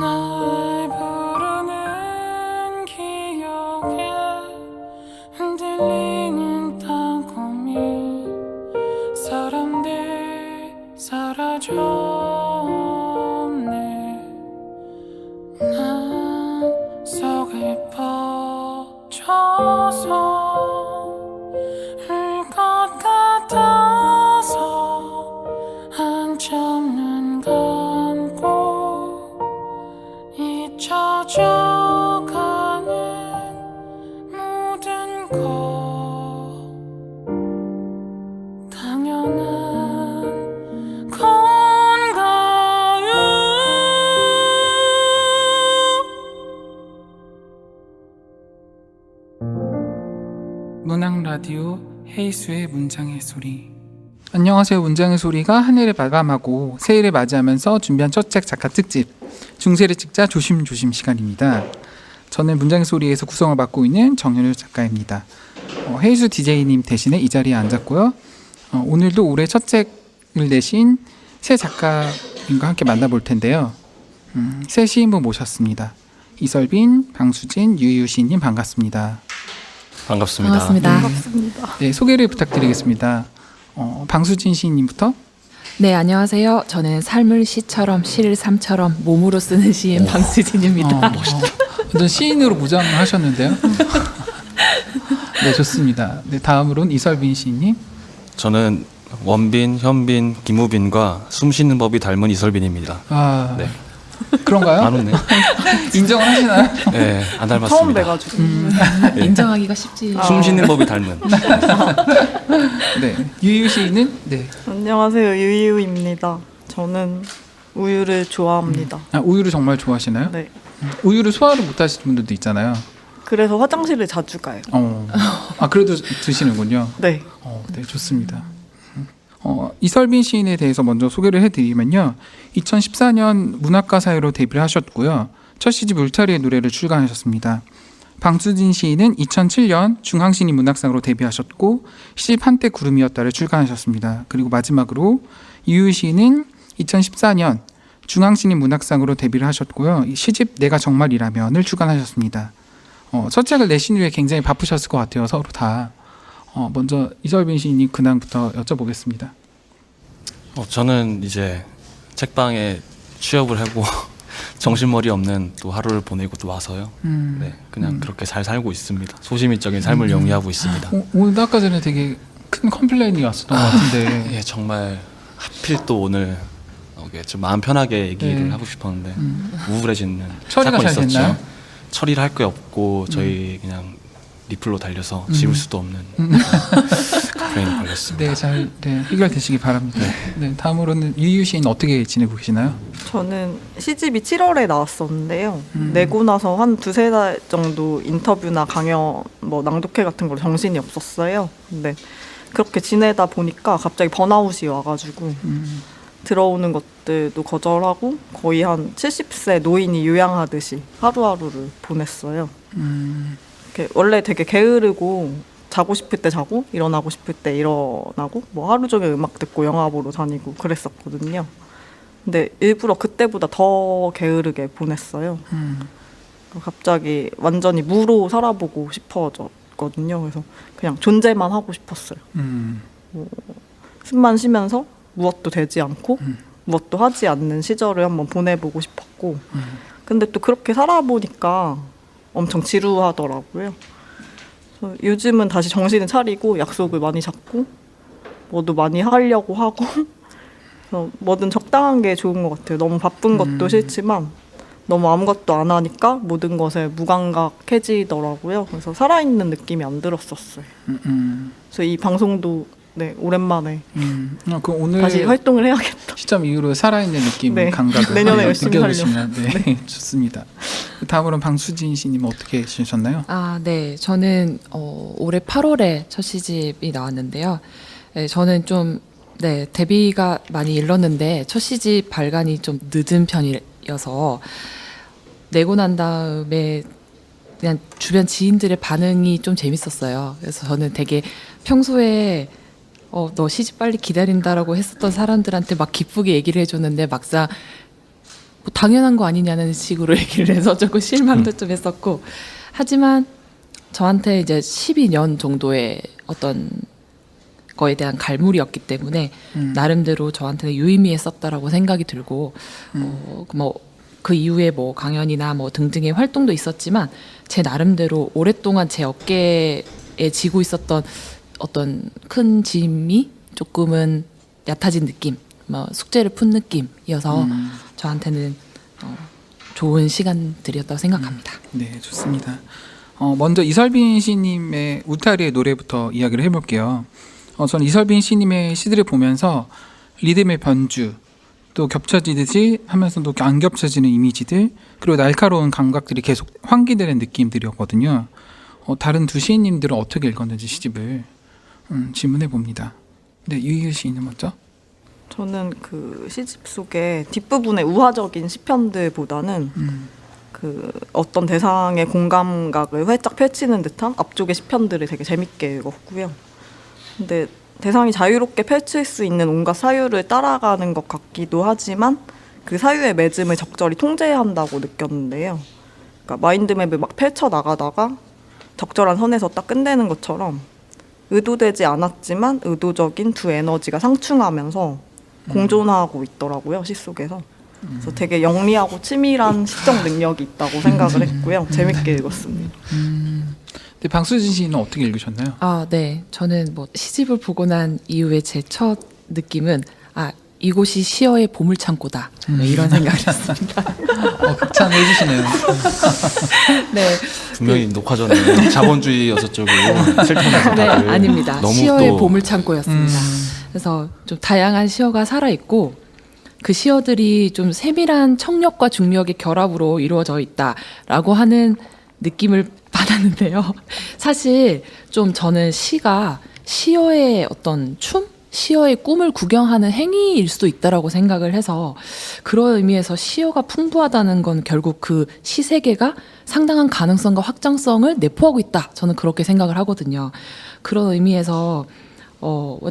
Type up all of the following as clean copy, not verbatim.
날 부르는 기억에 흔들리는 땅콩이 사람들 사라졌네. 난 속을 퍼져서 울 것 같아서 한참 눈 감고 잊혀져가는 모든 것 당연한 건가요? 문학 라디오 헤이수의 문장의 소리. 안녕하세요. 문장의 소리가 한 해를 마감하고 새해를 맞이하면서 준비한 첫 책 작가 특집 중세를 찍자 조심조심 시간입니다. 저는 문장의 소리에서 구성을 맡고 있는 정현우 작가입니다. 헤이수 DJ님 대신에 이 자리에 앉았고요. 오늘도 올해 첫 책을 내신 새 작가님과 함께 만나볼 텐데요. 새 시인분 모셨습니다. 이설빈, 방수진, 유유시님 반갑습니다. 반갑습니다. 반갑습니다. 네, 소개를 부탁드리겠습니다. 방수진 시인님부터. 네, 안녕하세요. 저는 삶을 시처럼 시를 삶처럼 몸으로 쓰는 시인 방수진입니다. 멋있다. 완전 시인으로 무장하셨는데요. 네, 좋습니다. 네, 다음으로는 이설빈 시인님. 저는 원빈, 현빈, 김우빈과 숨쉬는 법이 닮은 이설빈입니다. 아, 네. 그런가요? 안 웃네. 인정을 하시나요? 네, 안 닮았습니다. 처음 뵈가지고 네. 인정하기가 쉽지. 숨쉬는 법이 닮은. 네, 유유 시인은 네. 안녕하세요, 유이우입니다. 저는 우유를 좋아합니다. 아, 우유를 정말 좋아하시나요? 네, 우유를 소화를 못하시는 분들도 있잖아요. 그래서 화장실을 자주 가요. 아, 그래도 드시는군요. 네, 네, 좋습니다. 이설빈 시인에 대해서 먼저 소개를 해드리면요. 2014년 문학가 사회로 데뷔를 하셨고요. 첫 시집 울타리의 노래를 출간하셨습니다. 방수진 시인은 2007년 중앙시인 문학상으로 데뷔하셨고 시집 한때 구름이었다를 출간하셨습니다. 그리고 마지막으로 유유 시인은 2014년 중앙시인 문학상으로 데뷔를 하셨고요. 이 시집 내가 정말이라면을 출간하셨습니다. 첫 책을 내신 후에 굉장히 바쁘셨을 것 같아요. 서로 다. 먼저 이설빈 시인님 근황부터 여쭤보겠습니다. 저는 이제 책방에 취업을 하고 정신머리 없는 또 하루를 보내고 또 와서요. 네, 그냥 그렇게 잘 살고 있습니다. 소시민적인 삶을 영위하고 있습니다. 오늘 아까 전에 되게 큰 컴플레인이 왔었던 것 같은데. 예, 정말 하필 또 오늘 좀 마음 편하게 얘기를 네. 하고 싶었는데 우울해지는 처리가 사건이 잘 있었죠. 됐나요? 처리를 할 게 없고 저희 그냥 리플로 달려서 지울 수도 없는 컴플레인이 걸렸습니다. 네, 잘 해결되시기 바랍니다. 네, 다음으로는 유유 시인 어떻게 지내고 계시나요? 저는 시집이 7월에 나왔었는데요. 내고 나서 한 두세 달 정도 인터뷰나 강연, 뭐 낭독회 같은 걸 정신이 없었어요. 근데 그렇게 지내다 보니까 갑자기 번아웃이 와가지고 들어오는 것들도 거절하고 거의 한 70세 노인이 요양하듯이 하루하루를 보냈어요. 이렇게 원래 되게 게으르고 자고 싶을 때 자고 일어나고 싶을 때 일어나고 뭐 하루 종일 음악 듣고 영화 보러 다니고 그랬었거든요. 근데 일부러 그때보다 더 게으르게 보냈어요. 갑자기 완전히 무로 살아보고 싶어졌거든요. 그래서 그냥 존재만 하고 싶었어요. 숨만 쉬면서 무엇도 되지 않고 무엇도 하지 않는 시절을 한번 보내보고 싶었고 근데 또 그렇게 살아보니까 엄청 지루하더라고요. 그래서 요즘은 다시 정신을 차리고 약속을 많이 잡고 뭐도 많이 하려고 하고 그래서 뭐든 적당한 게 좋은 것 같아요. 너무 바쁜 것도 싫지만 너무 아무것도 안 하니까 모든 것에 무감각해지더라고요. 그래서 살아있는 느낌이 안 들었었어요. 그래서 이 방송도 네, 오랜만에 그럼 오늘 다시 활동을 해야겠다. 시점 이후로 살아있는 느낌, 네. 감각을 내년에 열심히 느껴보시면 네, 좋습니다. 다음으로는 방수진 씨님 어떻게 지내셨나요? 아, 네. 저는 올해 8월에 첫 시집이 나왔는데요. 네, 저는 좀 데뷔가 많이 일렀는데 첫 시집 발간이 좀 늦은 편이어서 내고 난 다음에 그냥 주변 지인들의 반응이 좀 재밌었어요. 그래서 저는 되게 평소에 너 시집 빨리 기다린다라고 했었던 사람들한테 막 기쁘게 얘기를 해줬는데 막상 뭐 당연한 거 아니냐는 식으로 얘기를 해서 조금 실망도 좀 했었고, 하지만 저한테 이제 12년 정도의 어떤 거에 대한 갈무리였기 때문에 나름대로 저한테는 유의미했었다라고 생각이 들고, 뭐 그 이후에 뭐 강연이나 뭐 등등의 활동도 있었지만 제 나름대로 오랫동안 제 어깨에 지고 있었던 어떤 큰 짐이 조금은 얕아진 느낌, 뭐 숙제를 푼 느낌이어서 저한테는 좋은 시간들이었다고 생각합니다. 네, 좋습니다. 먼저 이설빈 씨님의 울타리의 노래부터 이야기를 해볼게요. 저는 이설빈 씨님의 시들을 보면서 리듬의 변주, 또 겹쳐지듯이 하면서도 안 겹쳐지는 이미지들, 그리고 날카로운 감각들이 계속 환기되는 느낌들이었거든요. 다른 두 시인님들은 어떻게 읽었는지 시집을 질문해 봅니다. 네, 유희일 시인은 먼저. 저는 그 시집 속에 뒷부분에 우화적인 시편들보다는 그 어떤 대상의 공감각을 활짝 펼치는 듯한 앞쪽의 시편들을 되게 재밌게 읽었고요. 근데 대상이 자유롭게 펼칠 수 있는 온갖 사유를 따라가는 것 같기도 하지만 그 사유의 매짐을 적절히 통제해야 한다고 느꼈는데요. 그러니까 마인드맵을 막 펼쳐 나가다가 적절한 선에서 딱 끝내는 것처럼 의도되지 않았지만 의도적인 두 에너지가 상충하면서 공존하고 있더라고요, 시 속에서. 그래서 되게 영리하고 치밀한 시적 능력이 있다고 생각을 했고요. 재밌게 읽었습니다. 네, 방수진 시인은 어떻게 읽으셨나요? 아, 네. 저는 뭐 시집을 보고 난 이후에 제 첫 느낌은 이곳이 시어의 보물창고다. 이런 생각을 했습니다. 극찬해 주시네요. 네. 분명히 녹화 전에 자본주의였었죠. 실천해서 네, 다들 아닙니다. 너무 시어의 또 보물창고였습니다. 그래서 좀 다양한 시어가 살아있고 그 시어들이 좀 세밀한 청력과 중력의 결합으로 이루어져 있다라고 하는 느낌을 받았는데요. 사실 좀 저는 시가 시어의 어떤 춤? 시어의 꿈을 구경하는 행위일 수도 있다라고 생각을 해서 그런 의미에서 시어가 풍부하다는 건 결국 그 시 세계가 상당한 가능성과 확장성을 내포하고 있다. 저는 그렇게 생각을 하거든요. 그런 의미에서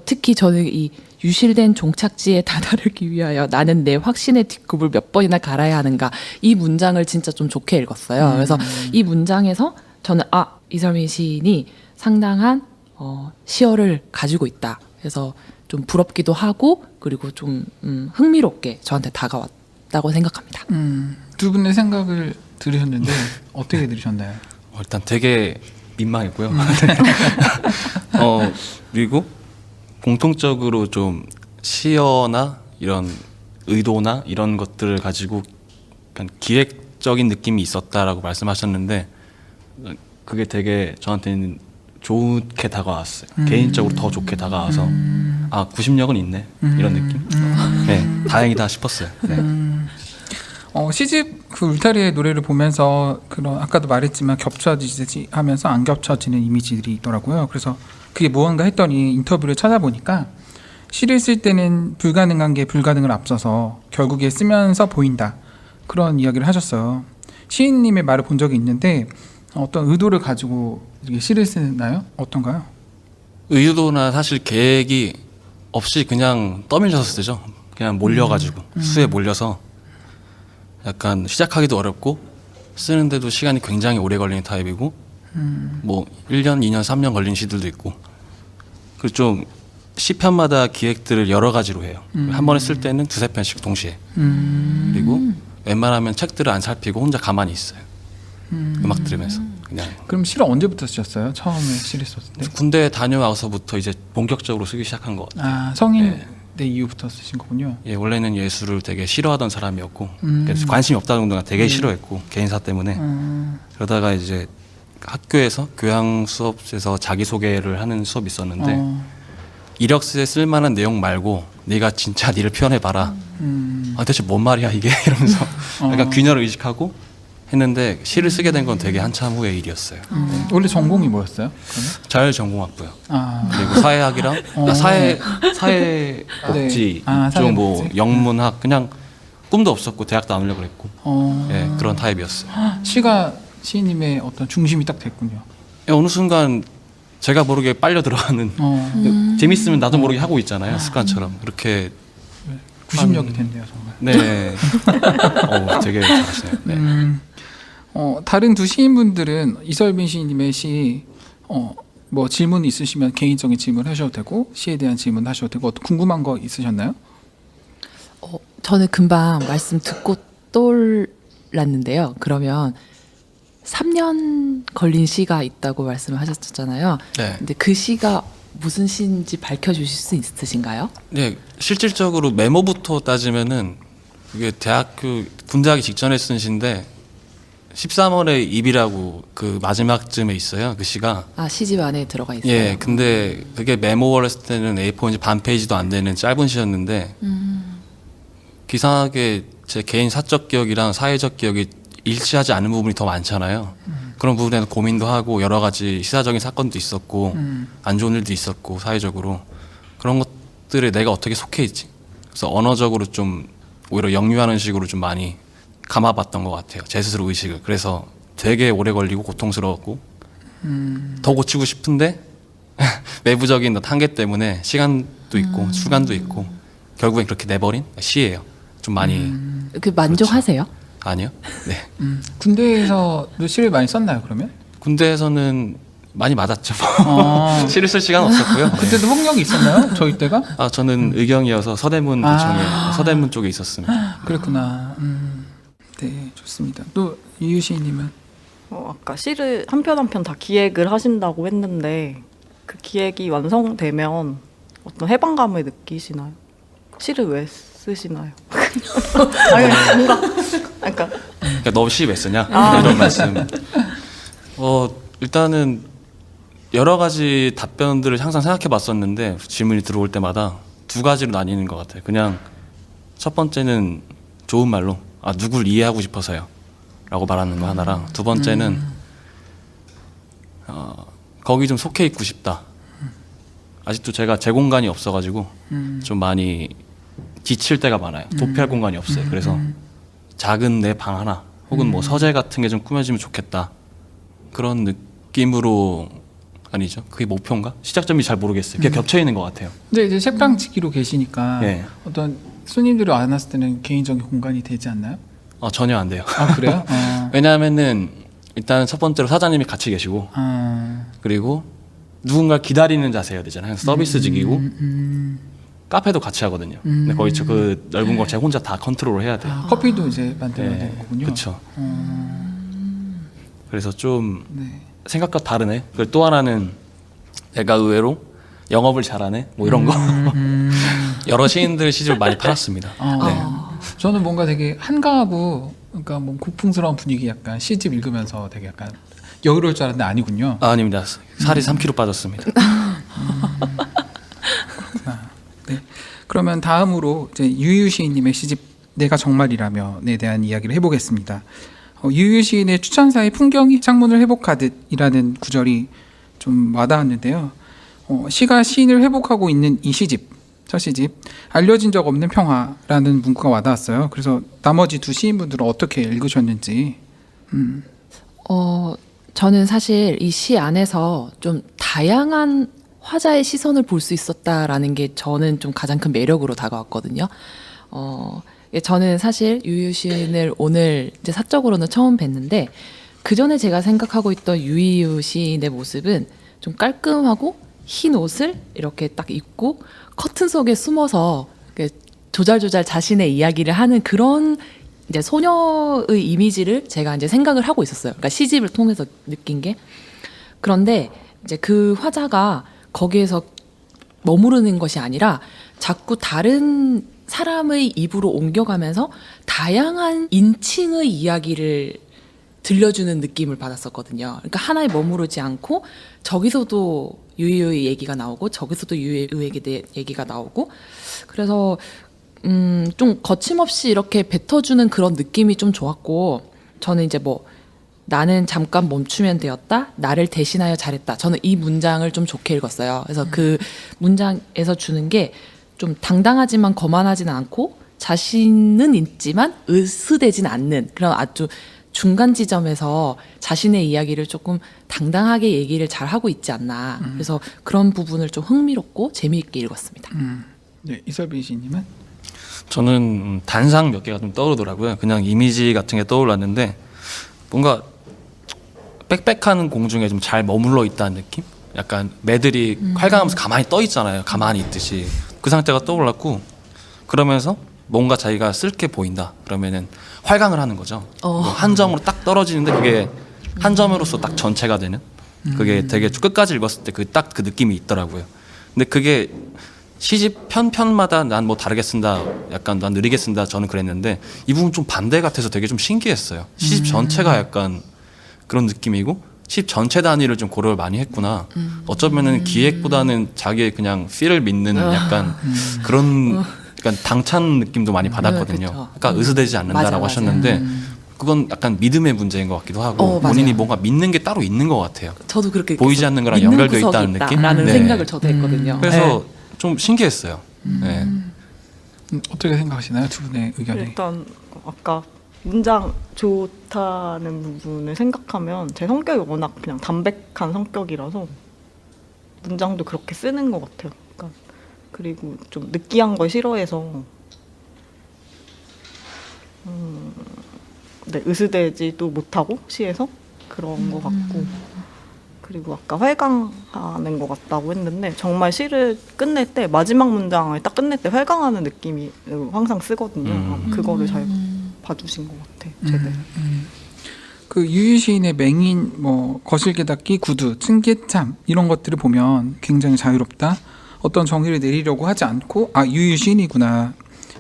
특히 저는 이 유실된 종착지에 다다르기 위하여 나는 내 확신의 뒷굽을 몇 번이나 갈아야 하는가, 이 문장을 진짜 좀 좋게 읽었어요. 그래서 이 문장에서 저는 이설민 시인이 상당한 시어를 가지고 있다. 그래서 좀 부럽기도 하고 그리고 좀 흥미롭게 저한테 다가왔다고 생각합니다. 두 분의 생각을 들으셨는데 어떻게 들으셨나요? 일단 되게 민망했고요. 그리고 공통적으로 좀 시어나 이런 의도나 이런 것들을 가지고 약간 기획적인 느낌이 있었다라고 말씀하셨는데 그게 되게 저한테는 좋게 다가왔어요. 개인적으로 더 좋게 다가와서 구심력은 있네 이런 느낌. 네, 다행이다 싶었어요. 네. 시집 그 울타리의 노래를 보면서 그런 아까도 말했지만 겹쳐지듯이 하면서 안 겹쳐지는 이미지들이 있더라고요. 그래서 그게 무언가 했더니 인터뷰를 찾아보니까 시를 쓸 때는 불가능한 게 불가능을 앞서서 결국에 쓰면서 보인다. 그런 이야기를 하셨어요. 시인님의 말을 본 적이 있는데 어떤 의도를 가지고 이렇게 시를 쓰나요? 어떤가요? 의도나 사실 계획이 없이 그냥 떠밀려서 쓰죠. 그냥 몰려가지고 수에 몰려서 약간 시작하기도 어렵고 쓰는데도 시간이 굉장히 오래 걸리는 타입이고 뭐 1년, 2년, 3년 걸린 시들도 있고 그리고 좀 시편마다 기획들을 여러 가지로 해요. 한 번에 쓸 때는 두세 편씩 동시에 그리고 웬만하면 책들을 안 살피고 혼자 가만히 있어요. 음악 들으면서 그냥. 그럼 시를 언제부터 쓰셨어요? 처음에 시를 썼을 때? 군대 다녀와서부터 이제 본격적으로 쓰기 시작한 것 같아요. 성인 때 이후부터 쓰신 거군요. 예, 원래는 예술을 되게 싫어하던 사람이었고 그래서 관심이 없다 정도가 되게 싫어했고 개인사 때문에 그러다가 이제 학교에서 교양 수업에서 자기소개를 하는 수업이 있었는데 이력서에 쓸만한 내용 말고 네가 진짜 니를 표현해봐라. 대체 뭔 말이야 이게 이러면서 약간 균열을 의식하고 했는데 시를 쓰게 된 건 되게 한참 후의 일이었어요. 원래 전공이 뭐였어요? 그러면? 자율전공학부요. 그리고 사회학이랑 사회복지 좀 뭐 사회복지. 영문학 그냥 꿈도 없었고 대학도 안 오려고 그랬고 예, 그런 타입이었어요. 시가 시인님의 어떤 중심이 딱 됐군요. 예, 어느 순간 제가 모르게 빨려 들어가는 재밌으면 나도 모르게 하고 있잖아요. 습관처럼 그렇게 구심력이 됐네요 정말. 네. 되게 잘하시네요. 네. 다른 두 시인분들은 이설빈 시인님의 시, 뭐 질문 있으시면 개인적인 질문 하셔도 되고 시에 대한 질문 하셔도 되고 어떤 궁금한 거 있으셨나요? 저는 금방 말씀 듣고 떠올랐는데요. 그러면 3년 걸린 시가 있다고 말씀을 하셨잖아요. 네. 근데 그 시가 무슨 시인지 밝혀주실 수 있으신가요? 네, 실질적으로 메모부터 따지면은 이게 대학교 군대 가기 직전에 쓴 시인데 13월의 입이라고 그 마지막쯤에 있어요. 그 시가. 아, 시집 안에 들어가 있어요. 예, 근데 그게 메모를 했을 때는 A4인지 반 페이지도 안 되는 짧은 시였는데 기상하게 제 개인 사적 기억이랑 사회적 기억이 일치하지 않는 부분이 더 많잖아요. 그런 부분에서 고민도 하고 여러 가지 시사적인 사건도 있었고 안 좋은 일도 있었고 사회적으로 그런 것들에 내가 어떻게 속해 있지. 그래서 언어적으로 좀 오히려 역류하는 식으로 좀 많이 감아봤던 것 같아요. 제 스스로 의식을. 그래서 되게 오래 걸리고 고통스러웠고 더 고치고 싶은데 외부적인 한계 때문에 시간도 있고 시간도 있고 결국엔 그렇게 내버린 시예요. 좀 많이 그 만족하세요? 아니요. 네. 군대에서도 시를 많이 썼나요 그러면? 군대에서는 많이 맞았죠. 아, 시를 쓸 시간 없었고요. 그때도 폭력이 있었나요? 저희 때가? 아 저는 의경이어서 서대문 구청에 서대문 쪽에 있었습니다. 그랬구나. 네, 좋습니다. 또 이유 시인님은? 아까 시를 한 편 한 편 다 기획을 하신다고 했는데 그 기획이 완성되면 어떤 해방감을 느끼시나요? 시를 왜 쓰시나요? 아니, 뭔가 그러니까 그러니까 너 시 왜 쓰냐? 아. 이런 말씀. 일단은 여러 가지 답변들을 항상 생각해봤었는데 질문이 들어올 때마다 두 가지로 나뉘는 것 같아요. 그냥 첫 번째는 좋은 말로 누굴 이해하고 싶어서요 라고 말하는 거 하나랑 두 번째는 거기 좀 속해 있고 싶다. 아직도 제가 제 공간이 없어가지고 좀 많이 지칠 때가 많아요. 도피할 공간이 없어요. 그래서 작은 내 방 하나 혹은 뭐 서재 같은 게 좀 꾸며지면 좋겠다. 그런 느낌으로 아니죠. 그게 목표인가? 시작점이 잘 모르겠어요. 그게 겹쳐 있는 것 같아요. 근데 이제 책방지기로 계시니까 네. 어떤 손님들이 안 왔을 때는 개인적인 공간이 되지 않나요? 전혀 안 돼요. 아 그래요? 왜냐하면은 일단 첫 번째로 사장님이 같이 계시고 그리고 누군가 기다리는 자세여야 되잖아요. 서비스직이고 카페도 같이 하거든요. 근데 거기 그 넓은 걸 제가 혼자 다 컨트롤을 해야 돼요. 커피도 이제 만들어야 네, 되는 거군요. 그렇죠. 그래서 좀 네. 생각과 다르네. 그리고 또 하나는 내가 의외로 영업을 잘하네. 뭐 이런 거. 여러 시인들 시집을 많이 팔았습니다. 네. 저는 뭔가 되게 한가하고 그러니까 뭐 고풍스러운 분위기 약간 시집 읽으면서 되게 약간 여유로울 줄 알았는데 아니군요. 아닙니다. 살이 3kg 빠졌습니다. 네. 그러면 다음으로 이제 유유 시인님의 시집 내가 정말이라면에 대한 이야기를 해보겠습니다. 유유 시인의 추천사의 풍경이 창문을 회복하듯이라는 구절이 좀 와닿았는데요. 시가 시인을 회복하고 있는 이 시집, 첫 시집 알려진 적 없는 평화라는 문구가 와닿았어요. 그래서 나머지 두 시인분들은 어떻게 읽으셨는지. 저는 사실 이 시 안에서 좀 다양한 화자의 시선을 볼 수 있었다라는 게 저는 좀 가장 큰 매력으로 다가왔거든요. 저는 사실 유유 시인을 오늘 이제 사적으로는 처음 뵀는데 그 전에 제가 생각하고 있던 유유 시인의 모습은 좀 깔끔하고 흰 옷을 이렇게 딱 입고 커튼 속에 숨어서 조잘조잘 자신의 이야기를 하는 그런 이제 소녀의 이미지를 제가 이제 생각을 하고 있었어요. 그러니까 시집을 통해서 느낀 게. 그런데 이제 그 화자가 거기에서 머무르는 것이 아니라 자꾸 다른 사람의 입으로 옮겨가면서 다양한 인칭의 이야기를 들려주는 느낌을 받았었거든요. 그러니까 하나에 머무르지 않고 저기서도 유유의 얘기가 나오고 저기서도 유유의 얘기가 나오고 그래서 좀 거침없이 이렇게 뱉어주는 그런 느낌이 좀 좋았고 저는 이제 뭐 나는 잠깐 멈추면 되었다. 나를 대신하여 잘했다. 저는 이 문장을 좀 좋게 읽었어요. 그래서 그 문장에서 주는 게 좀 당당하지만 거만하지는 않고 자신은 있지만 으스대진 않는 그런 아주 중간 지점에서 자신의 이야기를 조금 당당하게 얘기를 잘 하고 있지 않나. 그래서 그런 부분을 좀 흥미롭고 재미있게 읽었습니다. 네, 이설빈 시인님은? 저는 단상 몇 개가 좀 떠오르더라고요. 그냥 이미지 같은 게 떠올랐는데 뭔가 빽빽한 공중에 좀 잘 머물러 있다는 느낌? 약간 매들이 활강하면서 가만히 떠 있잖아요. 가만히 있듯이 그 상태가 떠올랐고 그러면서 뭔가 자기가 쓸 게 보인다. 그러면은 활강을 하는 거죠. 뭐 한 점으로 딱 떨어지는데 그게 한 점으로서 딱 전체가 되는 그게 되게 끝까지 읽었을 때 그 딱 그 느낌이 있더라고요. 근데 그게 시집 편마다 난 뭐 다르게 쓴다, 약간 난 느리게 쓴다 저는 그랬는데 이 부분 좀 반대 같아서 되게 좀 신기했어요. 시집 전체가 약간 그런 느낌이고 시집 전체 단위를 좀 고려를 많이 했구나. 어쩌면은 기획보다는 자기의 그냥 필을 믿는 약간 그런 약간 당찬 느낌도 많이 받았거든요. 그쵸. 아까 의스되지 않는다라고 맞아요. 하셨는데 그건 약간 믿음의 문제인 것 같기도 하고 맞아요. 본인이 뭔가 믿는 게 따로 있는 것 같아요. 저도 그렇게 보이지 않는 거랑 믿는 연결되어 구석이 있다는 느낌? 라는 네. 생각을 저도 했거든요. 그래서 좀 신기했어요. 네. 어떻게 생각하시나요, 두 분의 의견이? 일단 아까 문장 좋다는 부분을 생각하면 제 성격이 워낙 그냥 담백한 성격이라서 문장도 그렇게 쓰는 것 같아요. 그러니까 그리고 좀 느끼한 걸 싫어해서 네, 으스대지도 못하고 시에서 그런 것 같고 그리고 아까 활강하는 것 같다고 했는데 정말 시를 끝낼 때 마지막 문장을 딱 끝낼 때 활강하는 느낌이 항상 쓰거든요. 아마 그거를 잘 봐주신 것 같아요. 제대로. 그 유유 시인의 맹인, 뭐 거실개닫기, 구두, 층계참 이런 것들을 보면 굉장히 자유롭다. 어떤 정의를 내리려고 하지 않고 유유 시인이구나.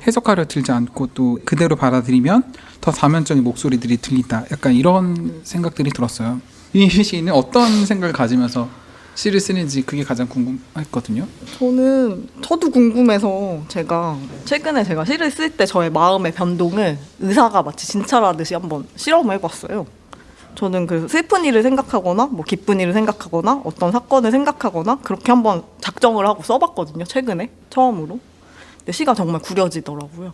해석하려 들지 않고 또 그대로 받아들이면 더 사면적인 목소리들이 들린다. 약간 이런 생각들이 들었어요. 유유 시인은 어떤 생각을 가지면서 시를 쓰는지 그게 가장 궁금했거든요. 저도 궁금해서 최근에 제가 시를 쓸 때 저의 마음의 변동을 의사가 마치 진찰하듯이 한번 실험을 해봤어요. 저는 그 슬픈 일을 생각하거나 뭐 기쁜 일을 생각하거나 어떤 사건을 생각하거나 그렇게 한번 작정을 하고 써봤거든요. 최근에 처음으로. 근데 시가 정말 구려지더라고요.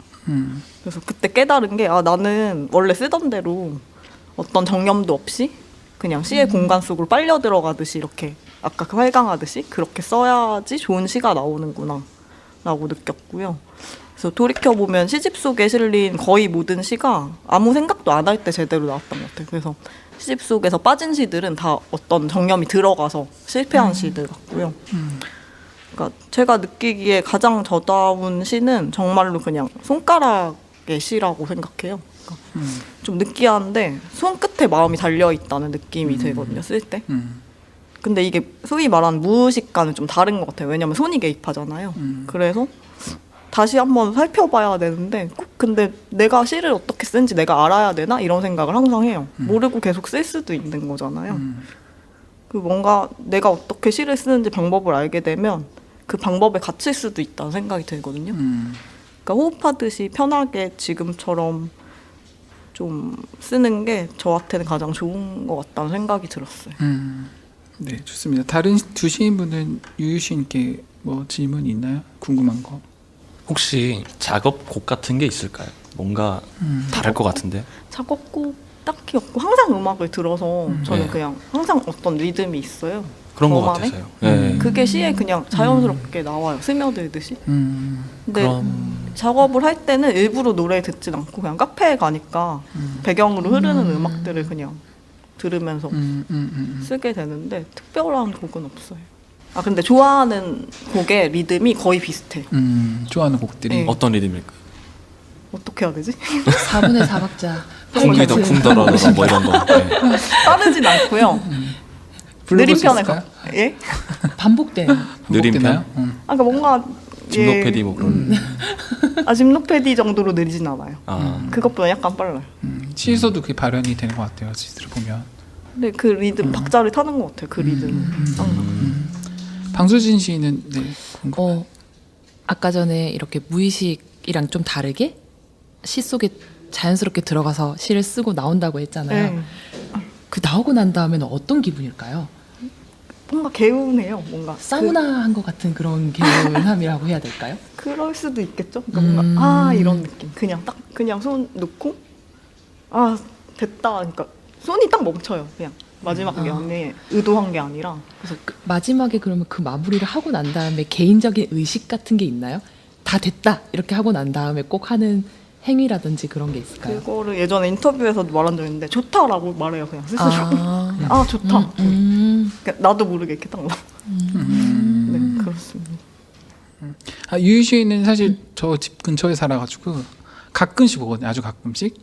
그래서 그때 깨달은 게 나는 원래 쓰던 대로 어떤 정념도 없이 그냥 시의 공간 속으로 빨려 들어가듯이 이렇게 아까 그 활강하듯이 그렇게 써야지 좋은 시가 나오는구나 라고 느꼈고요. 그래서 돌이켜보면 시집 속에 실린 거의 모든 시가 아무 생각도 안 할 때 제대로 나왔던 것 같아요. 그래서 시집 속에서 빠진 시들은 다 어떤 정념이 들어가서 실패한 시들 같고요. 그러니까 제가 느끼기에 가장 저다운 시는 정말로 그냥 손가락의 시라고 생각해요. 그러니까 좀 느끼한데 손끝에 마음이 달려있다는 느낌이 들거든요, 쓸 때. 근데 이게 소위 말하는 무의식과는 좀 다른 것 같아요. 왜냐면 손이 개입하잖아요. 그래서 다시 한번 살펴봐야 되는데 꼭 근데 내가 시를 어떻게 쓰는지 내가 알아야 되나? 이런 생각을 항상 해요. 모르고 계속 쓸 수도 있는 거잖아요. 그 뭔가 내가 어떻게 시를 쓰는지 방법을 알게 되면 그 방법에 갇힐 수도 있다는 생각이 들거든요. 그러니까 호흡하듯이 편하게 지금처럼 좀 쓰는 게 저한테는 가장 좋은 것 같다는 생각이 들었어요. 네, 좋습니다. 다른 두 시인분은 유유 시인께 뭐 질문이 있나요? 궁금한 거. 혹시 작업곡 같은 게 있을까요? 뭔가 다를 것 같은데. 작업곡 딱히 없고 항상 음악을 들어서 저는 네. 그냥 항상 어떤 리듬이 있어요. 그런 것 저만의? 같아서요. 네. 그게 시에 그냥 자연스럽게 나와요. 스며들듯이. 근데 그럼 작업을 할 때는 일부러 노래 듣진 않고 그냥 카페에 가니까 배경으로 흐르는 음악들을 그냥 들으면서 쓰게 되는데 특별한 곡은 없어요. 근데 좋아하는 곡의 리듬이 거의 비슷해요. 좋아하는 곡들이. 네. 어떤 리듬일까요? 어떻게 해야 되지? 4분의 4박자. 쿵기더 쿵더러더 뭐 이런 거. 네. 따르진 않고요. 느린 불러볼 수 편에 있을까요? 예? 반복돼요. 느린 반복되나요? 편? 그러니까 뭔가 짐노패디 뭐 그런. 짐노패디 정도로 느리진 않아요. 아. 그것보다 약간 빨라요. 시에서도 그게 발현이 되는 것 같아요. 시들을 보면. 근데 그 리듬 박자를 타는 것 같아요. 그 리듬. 방수진 시인은 네, 궁금. 아까 전에 이렇게 무의식이랑 좀 다르게 시 속에 자연스럽게 들어가서 시를 쓰고 나온다고 했잖아요. 네. 그 나오고 난 다음에는 어떤 기분일까요? 뭔가 개운해요. 뭔가 사우나 한 것 같은 그런 개운함이라고 해야 될까요? 그럴 수도 있겠죠. 그러니까 뭔가 이런 느낌. 그냥 손 놓고 됐다. 그러니까 손이 딱 멈춰요. 그냥 마지막 면에 의도한 게 아니라. 그래서 마지막에 그러면 그 마무리를 하고 난 다음에 개인적인 의식 같은 게 있나요? 다 됐다 이렇게 하고 난 다음에 꼭 하는 행위라든지 그런 게 있을까요? 그거를 예전에 인터뷰에서도 말한 적이 있는데 좋다라고 말해요 그냥 스스로. 아 좋다. 그러니까 나도 모르게 이렇게 딱 막. 네 그렇습니다. 유희 씨는 사실 저 집 근처에 살아가지고 가끔씩 오거든요. 아주 가끔씩.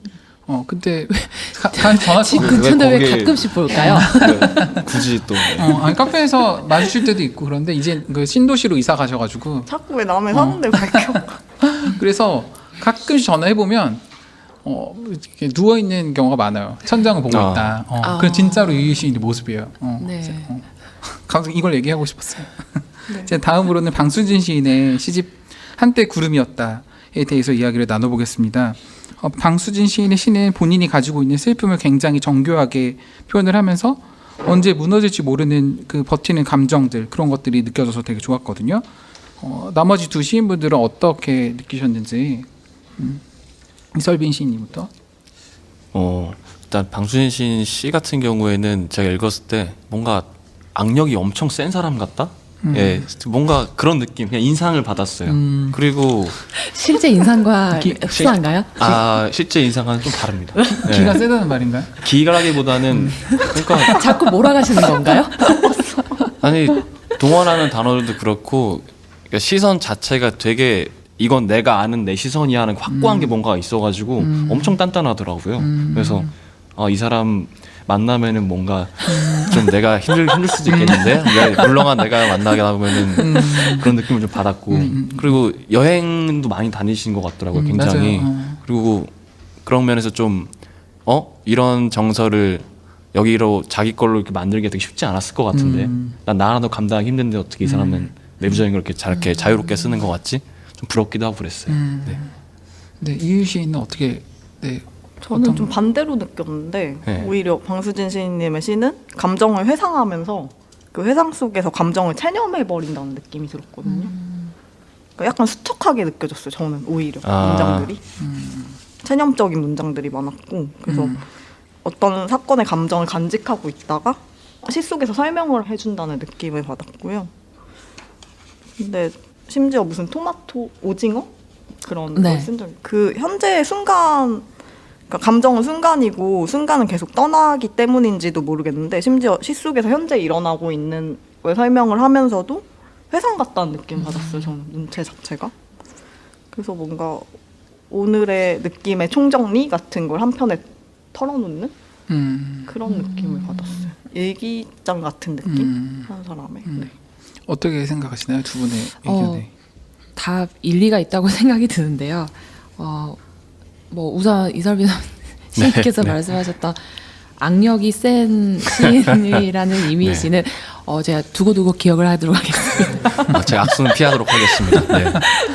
근데 전화 집 통 근처인데 왜 거기에- 가끔씩 볼까요? 굳이 또 아니 카페에서 마주칠 때도 있고 그런데 이제 그 신도시로 이사 가셔가지고 자꾸 왜 남의 사는데 밝혀. 그래서 가끔씩 전화해 보면 이렇게 누워 있는 경우가 많아요. 천장을 보고 아. 있다. 그 진짜로 유희 씨의 모습이에요. 네. 가서 이걸 얘기하고 싶었어요. 제 다음으로는 방수진 시인의 시집 한때 구름이었다에 대해서 이야기를 나눠보겠습니다. 방수진 시인의 시는 본인이 가지고 있는 슬픔을 굉장히 정교하게 표현을 하면서 언제 무너질지 모르는 그 버티는 감정들 그런 것들이 느껴져서 되게 좋았거든요. 나머지 두 시인분들은 어떻게 느끼셨는지 이설빈 시인님부터. 일단 방수진 시인 시 같은 경우에는 제가 읽었을 때 뭔가 악력이 엄청 센 사람 같다. 예, 뭔가 그런 느낌, 그냥 인상을 받았어요. 그리고 실제 인상과 흡사한가요? 실제 인상과는 좀 다릅니다. 기가 예. 세다는 말인가요? 기라기보다는 그러니까 자꾸 몰아가시는 건가요? 아니 동원하는 단어들도 그렇고 그러니까 시선 자체가 되게 이건 내가 아는 내 시선이야 하는 확고한 게 뭔가 있어가지고 엄청 단단하더라고요. 그래서 이 사람 만나면은 뭔가 좀 내가 힘들 수도 있겠는데 물렁한 내가 만나게 하면은 그런 느낌을 좀 받았고 그리고 여행도 많이 다니시는 것 같더라고요. 굉장히. 맞아요. 그리고 그런 면에서 좀 이런 정서를 여기로 자기 걸로 이렇게 만들기 되게 쉽지 않았을 것 같은데 난 나라도 감당하기 힘든데 어떻게 이 사람은 내부적인 걸 이렇게 자유롭게 쓰는 것 같지? 좀 부럽기도 하고 그랬어요. 네. 네, 이유 시인은 어떻게? 네. 저는 어떤 좀 반대로 느꼈는데 네. 오히려 방수진 시인님의 시는 감정을 회상하면서 그 회상 속에서 감정을 체념해 버린다는 느낌이 들었거든요. 그러니까 약간 수척하게 느껴졌어요. 저는 오히려 문장들이 체념적인 문장들이 많았고 그래서 어떤 사건의 감정을 간직하고 있다가 시 속에서 설명을 해준다는 느낌을 받았고요. 근데 심지어 무슨 토마토 오징어 그런 네. 걸 쓴 적이 그 현재의 순간 그러니까 감정은 순간이고 순간은 계속 떠나기 때문인지도 모르겠는데 심지어 시 속에서 현재 일어나고 있는 걸 설명을 하면서도 회상 같다는 느낌 받았어요. 저는 문체 자체가. 그래서 뭔가 오늘의 느낌의 총정리 같은 걸 한편에 털어놓는 그런 느낌을 받았어요. 일기장 같은 느낌 한 사람의. 네. 어떻게 생각하시나요, 두 분의 의견에? 다 일리가 있다고 생각이 드는데요. 뭐 우선 이설빈 시인께서 말씀하셨던 악력이 센 시인이라는 이미지는 제가 두고두고 기억을 하도록 하겠습니다. 제가 악수는 피하도록 하겠습니다. 네.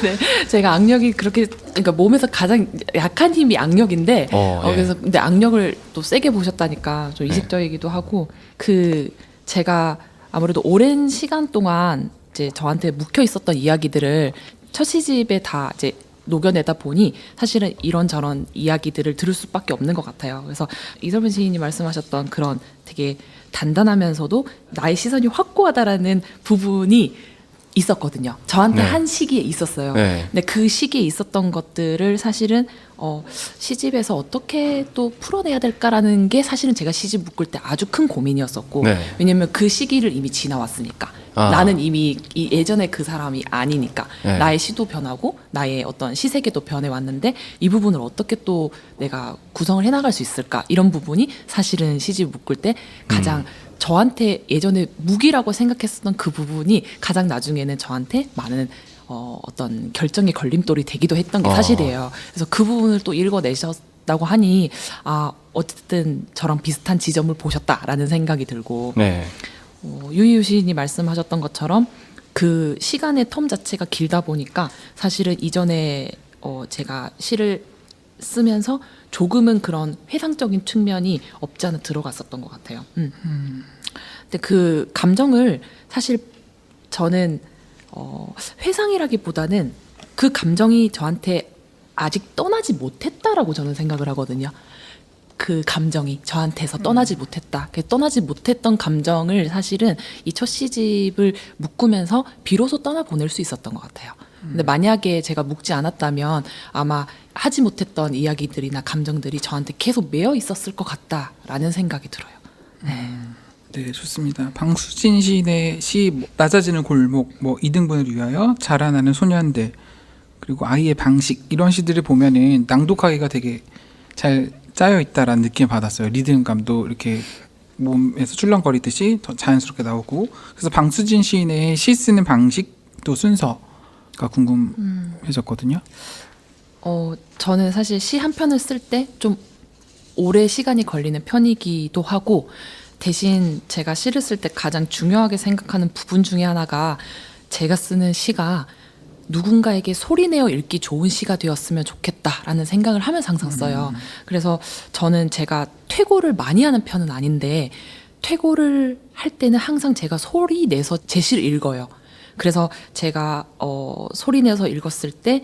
네, 제가 악력이 그렇게 그러니까 몸에서 가장 약한 힘이 악력인데 예. 그래서 근데 악력을 또 세게 보셨다니까 좀 이색적이기도 하고 제가 아무래도 오랜 시간 동안 이제 저한테 묵혀 있었던 이야기들을 첫 시집에 다 이제 녹여내다 보니 사실은 이런저런 이야기들을 들을 수밖에 없는 것 같아요. 그래서 이설빈 시인이 말씀하셨던 그런 되게 단단하면서도 나의 시선이 확고하다라는 부분이 있었거든요. 저한테 네. 한 시기에 있었어요. 네. 근데 그 시기에 있었던 것들을 사실은 시집에서 어떻게 또 풀어내야 될까라는 게 사실은 제가 시집 묶을 때 아주 큰 고민이었었고 네. 왜냐면 그 시기를 이미 지나왔으니까 나는 이미 예전에 그 사람이 아니니까 네. 나의 시도 변하고 나의 어떤 시세계도 변해왔는데 이 부분을 어떻게 또 내가 구성을 해나갈 수 있을까 이런 부분이 사실은 시집 묶을 때 가장 저한테 예전에 무기라고 생각했었던 그 부분이 가장 나중에는 저한테 많은 어떤 결정의 걸림돌이 되기도 했던 게 사실이에요. 그래서 그 부분을 또 읽어내셨다고 하니 어쨌든 저랑 비슷한 지점을 보셨다라는 생각이 들고 네. 유희유 시인이 말씀하셨던 것처럼 그 시간의 텀 자체가 길다 보니까 사실은 이전에 제가 시를 쓰면서 조금은 그런 회상적인 측면이 없지 않아 들어갔었던 것 같아요. 근데 그 감정을 사실 저는 회상이라기보다는 그 감정이 저한테 아직 떠나지 못했다라고 저는 생각을 하거든요. 그 감정이 저한테서 떠나지 못했다. 그 떠나지 못했던 감정을 사실은 이 첫 시집을 묶으면서 비로소 떠나보낼 수 있었던 것 같아요. 근데 만약에 제가 묵지 않았다면 아마 하지 못했던 이야기들이나 감정들이 저한테 계속 매여 있었을 것 같다라는 생각이 들어요. 네. 네, 좋습니다. 방수진 시인의 시 낮아지는 골목, 뭐 이등분을 위하여 자라나는 소년들, 그리고 아이의 방식 이런 시들을 보면은 낭독하기가 되게 잘 짜여 있다라는 느낌을 받았어요. 리듬감도 이렇게 몸에서 출렁거리듯이 더 자연스럽게 나오고, 그래서 방수진 시인의 시 쓰는 방식도 순서가 궁금해졌거든요. 저는 사실 시 한 편을 쓸 때 좀 오래 시간이 걸리는 편이기도 하고, 대신 제가 시를 쓸 때 가장 중요하게 생각하는 부분 중에 하나가 제가 쓰는 시가 누군가에게 소리내어 읽기 좋은 시가 되었으면 좋겠다라는 생각을 하면서 항상 써요. 그래서 저는 제가 퇴고를 많이 하는 편은 아닌데 퇴고를 할 때는 항상 제가 소리 내서 제 시를 읽어요. 그래서 제가 소리 내서 읽었을 때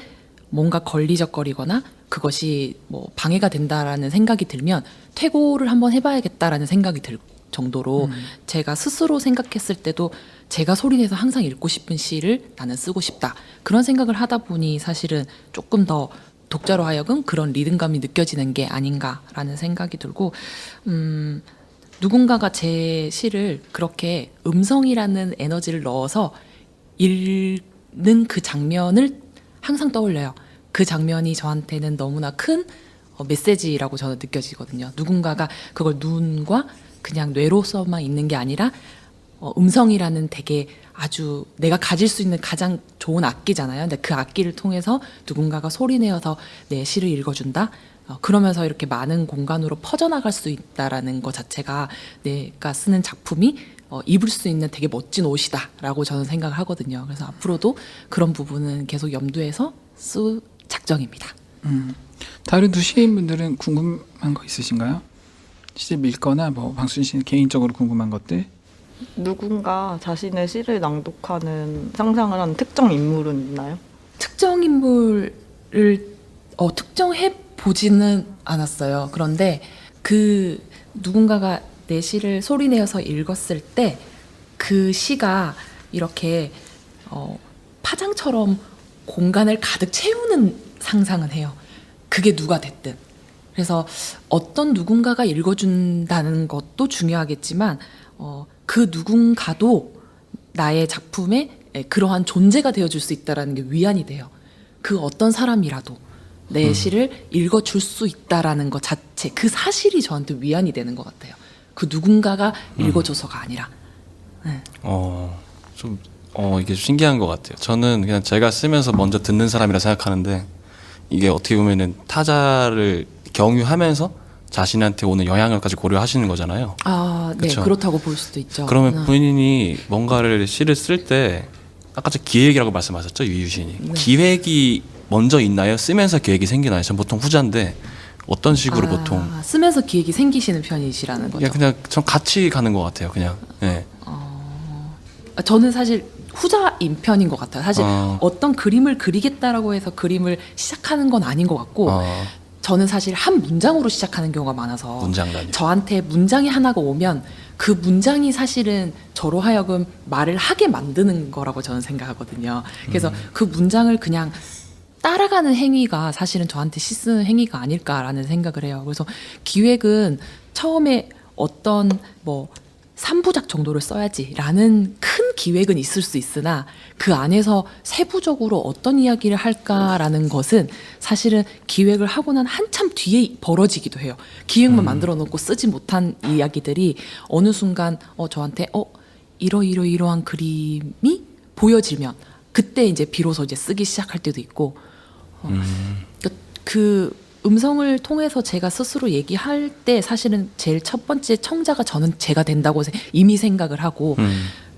뭔가 걸리적거리거나 그것이 뭐 방해가 된다라는 생각이 들면 퇴고를 한번 해봐야겠다라는 생각이 들 정도로 제가 스스로 생각했을 때도 제가 소리내서 항상 읽고 싶은 시를 나는 쓰고 싶다. 그런 생각을 하다 보니 사실은 조금 더 독자로 하여금 그런 리듬감이 느껴지는 게 아닌가라는 생각이 들고, 누군가가 제 시를 그렇게 음성이라는 에너지를 넣어서 읽는 그 장면을 항상 떠올려요. 그 장면이 저한테는 너무나 큰 메시지라고 저는 느껴지거든요. 누군가가 그걸 눈과 그냥 뇌로서만 있는 게 아니라 음성이라는 되게 아주 내가 가질 수 있는 가장 좋은 악기잖아요. 근데 그 악기를 통해서 누군가가 소리내어서 내 시를 읽어준다. 그러면서 이렇게 많은 공간으로 퍼져나갈 수 있다라는 것 자체가 내가 쓰는 작품이 입을 수 있는 되게 멋진 옷이다라고 저는 생각을 하거든요. 그래서 앞으로도 그런 부분은 계속 염두에서 쓸 작정입니다. 다른 두 시인분들은 궁금한 거 있으신가요? 시집 읽거나 뭐 방수진 씨는 개인적으로 궁금한 것들? 누군가 자신의 시를 낭독하는 상상을 하는 특정 인물은 있나요? 특정 인물을 특정해 보지는 않았어요. 그런데 그 누군가가 내 시를 소리내어서 읽었을 때 그 시가 이렇게 파장처럼 공간을 가득 채우는 상상은 해요. 그게 누가 됐든. 그래서 어떤 누군가가 읽어준다는 것도 중요하겠지만 그 누군가도 나의 작품에 그러한 존재가 되어줄 수 있다는 게 위안이 돼요. 그 어떤 사람이라도 내 시를 읽어줄 수 있다라는 것 자체, 그 사실이 저한테 위안이 되는 것 같아요. 그 누군가가 읽어줘서가 아니라. 네. 이게 신기한 것 같아요. 저는 그냥 제가 쓰면서 먼저 듣는 사람이라 생각하는데 이게 어떻게 보면은 타자를 경유하면서 자신한테 오는 영향을까지 고려하시는 거잖아요. 네, 그쵸? 그렇다고 볼 수도 있죠. 그러면 본인이 뭔가를 시를 쓸 때 아까 기획이라고 말씀하셨죠, 유유신이. 네. 기획이 먼저 있나요? 쓰면서 계획이 생기나요? 전 보통 후자인데 어떤 식으로 보통? 쓰면서 기획이 생기시는 편이시라는 거죠. 그냥 전 같이 가는 것 같아요. 그냥. 네. 저는 사실 후자인 편인 것 같아요. 사실 어떤 그림을 그리겠다라고 해서 그림을 시작하는 건 아닌 것 같고 저는 사실 한 문장으로 시작하는 경우가 많아서 문장단위. 저한테 문장이 하나가 오면 그 문장이 사실은 저로 하여금 말을 하게 만드는 거라고 저는 생각하거든요. 그래서 그 문장을 그냥 따라가는 행위가 사실은 저한테 시 쓰는 행위가 아닐까라는 생각을 해요. 그래서 기획은 처음에 어떤 뭐 3부작 정도를 써야지라는 큰 기획은 있을 수 있으나 그 안에서 세부적으로 어떤 이야기를 할까라는 것은 사실은 기획을 하고 난 한참 뒤에 벌어지기도 해요. 기획만 만들어 놓고 쓰지 못한 이야기들이 어느 순간 저한테 이러한 그림이 보여지면 그때 이제 비로소 이제 쓰기 시작할 때도 있고 그 음성을 통해서 제가 스스로 얘기할 때 사실은 제일 첫 번째 청자가 저는 제가 된다고 이미 생각을 하고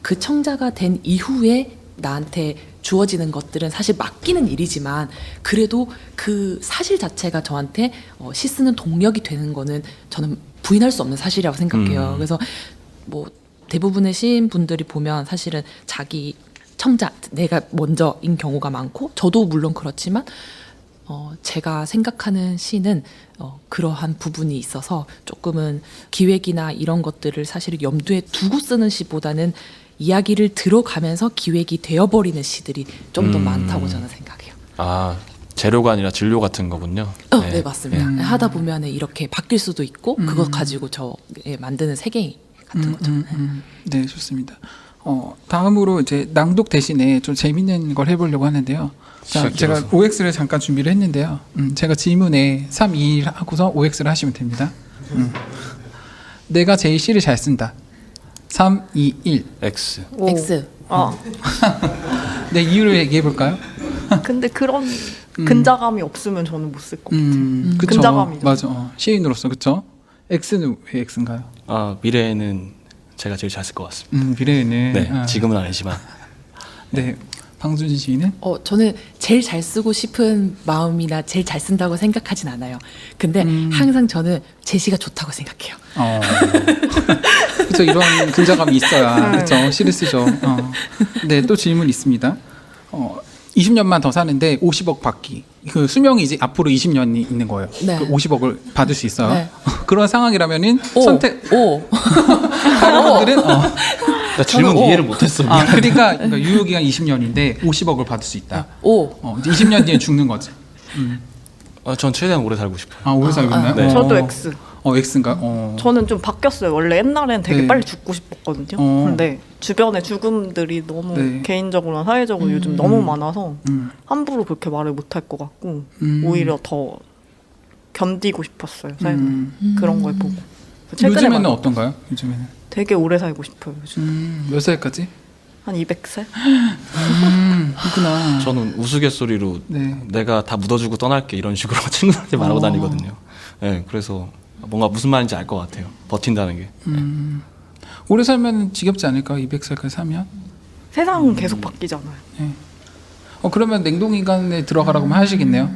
그 청자가 된 이후에 나한테 주어지는 것들은 사실 맡기는 일이지만 그래도 그 사실 자체가 저한테 시 쓰는 동력이 되는 거는 저는 부인할 수 없는 사실이라고 생각해요. 그래서 뭐 대부분의 시인분들이 보면 사실은 자기 청자, 내가 먼저인 경우가 많고 저도 물론 그렇지만 제가 생각하는 시는 그러한 부분이 있어서 조금은 기획이나 이런 것들을 사실 염두에 두고 쓰는 시보다는 이야기를 들어가면서 기획이 되어버리는 시들이 좀 더 많다고 저는 생각해요. 아, 재료가 아니라 진료 같은 거군요. 네, 맞습니다. 하다 보면 이렇게 바뀔 수도 있고 그거 가지고 저 만드는 세계 같은 거죠. 네, 좋습니다. 다음으로 이제 낭독 대신에 좀 재밌는 걸 해보려고 하는데요. 자, 제가 시작해서. OX를 잠깐 준비를 했는데요. 제가 질문에 3, 2, 1 하고서 OX를 하시면 됩니다. 내가 제일 시를 잘 쓴다. 3, 2, 1. X. 오. X. 아, 네, 이유를 얘기해 볼까요? 근데 그런 근자감이 없으면 저는 못 쓸 것 같아요. 그쵸. 근자감이죠. 맞아. 시인으로서 그쵸? X는 왜 X인가요? 아, 미래에는 제가 제일 잘 쓸 것 같습니다. 미래에는. 네, 아, 지금은 아니지만. 네, 방준진 시인은? 저는 제일 잘 쓰고 싶은 마음이나 제일 잘 쓴다고 생각하진 않아요. 근데 항상 저는 제 시가 좋다고 생각해요. 그쵸, 이런 근자감이 있어야 네. 그쵸, 시를 쓰죠. 네, 또 질문 있습니다. 20년만 더 사는데 50억 받기. 그 수명이 이제 앞으로 20년이 있는 거예요. 네. 그 50억을 받을 수 있어요. 네. 그런 상황이라면은 오, 선택 오. 다른 분들은 나 질문 저는 이해를 못했어. 그러니까 유효기간 20년인데 50억을 받을 수 있다. 오. 이제 20년 뒤에 죽는 거지. 전 최대한 오래 살고 싶어요. 오래 살고 있나요? 네. 저도 X. X인가? 저는 좀 바뀌었어요. 원래 옛날엔 되게 네. 빨리 죽고 싶었거든요. 근데 주변에 죽음들이 너무 네. 개인적으로나 사회적으로 요즘 너무 많아서 음. 함부로 그렇게 말을 못 할 것 같고 오히려 더 견디고 싶었어요. 삶을. 그런 걸 보고. 최근에 요즘에는 막 어떤가요? 요즘에는 되게 오래 살고 싶어요. 요즘. 몇 살까지? 한 200살? 그렇구나. 저는 우스갯소리로 네. 내가 다 묻어주고 떠날게 이런 식으로 친구한테 말하고 다니거든요. 네, 그래서 뭔가 무슨 말인지 알 것 같아요. 버틴다는 게. 오래 살면 지겹지 않을까요? 200살까지 사면? 세상은 계속 바뀌잖아요. 그러면 냉동인간에 들어가라고 하면 하시겠네요.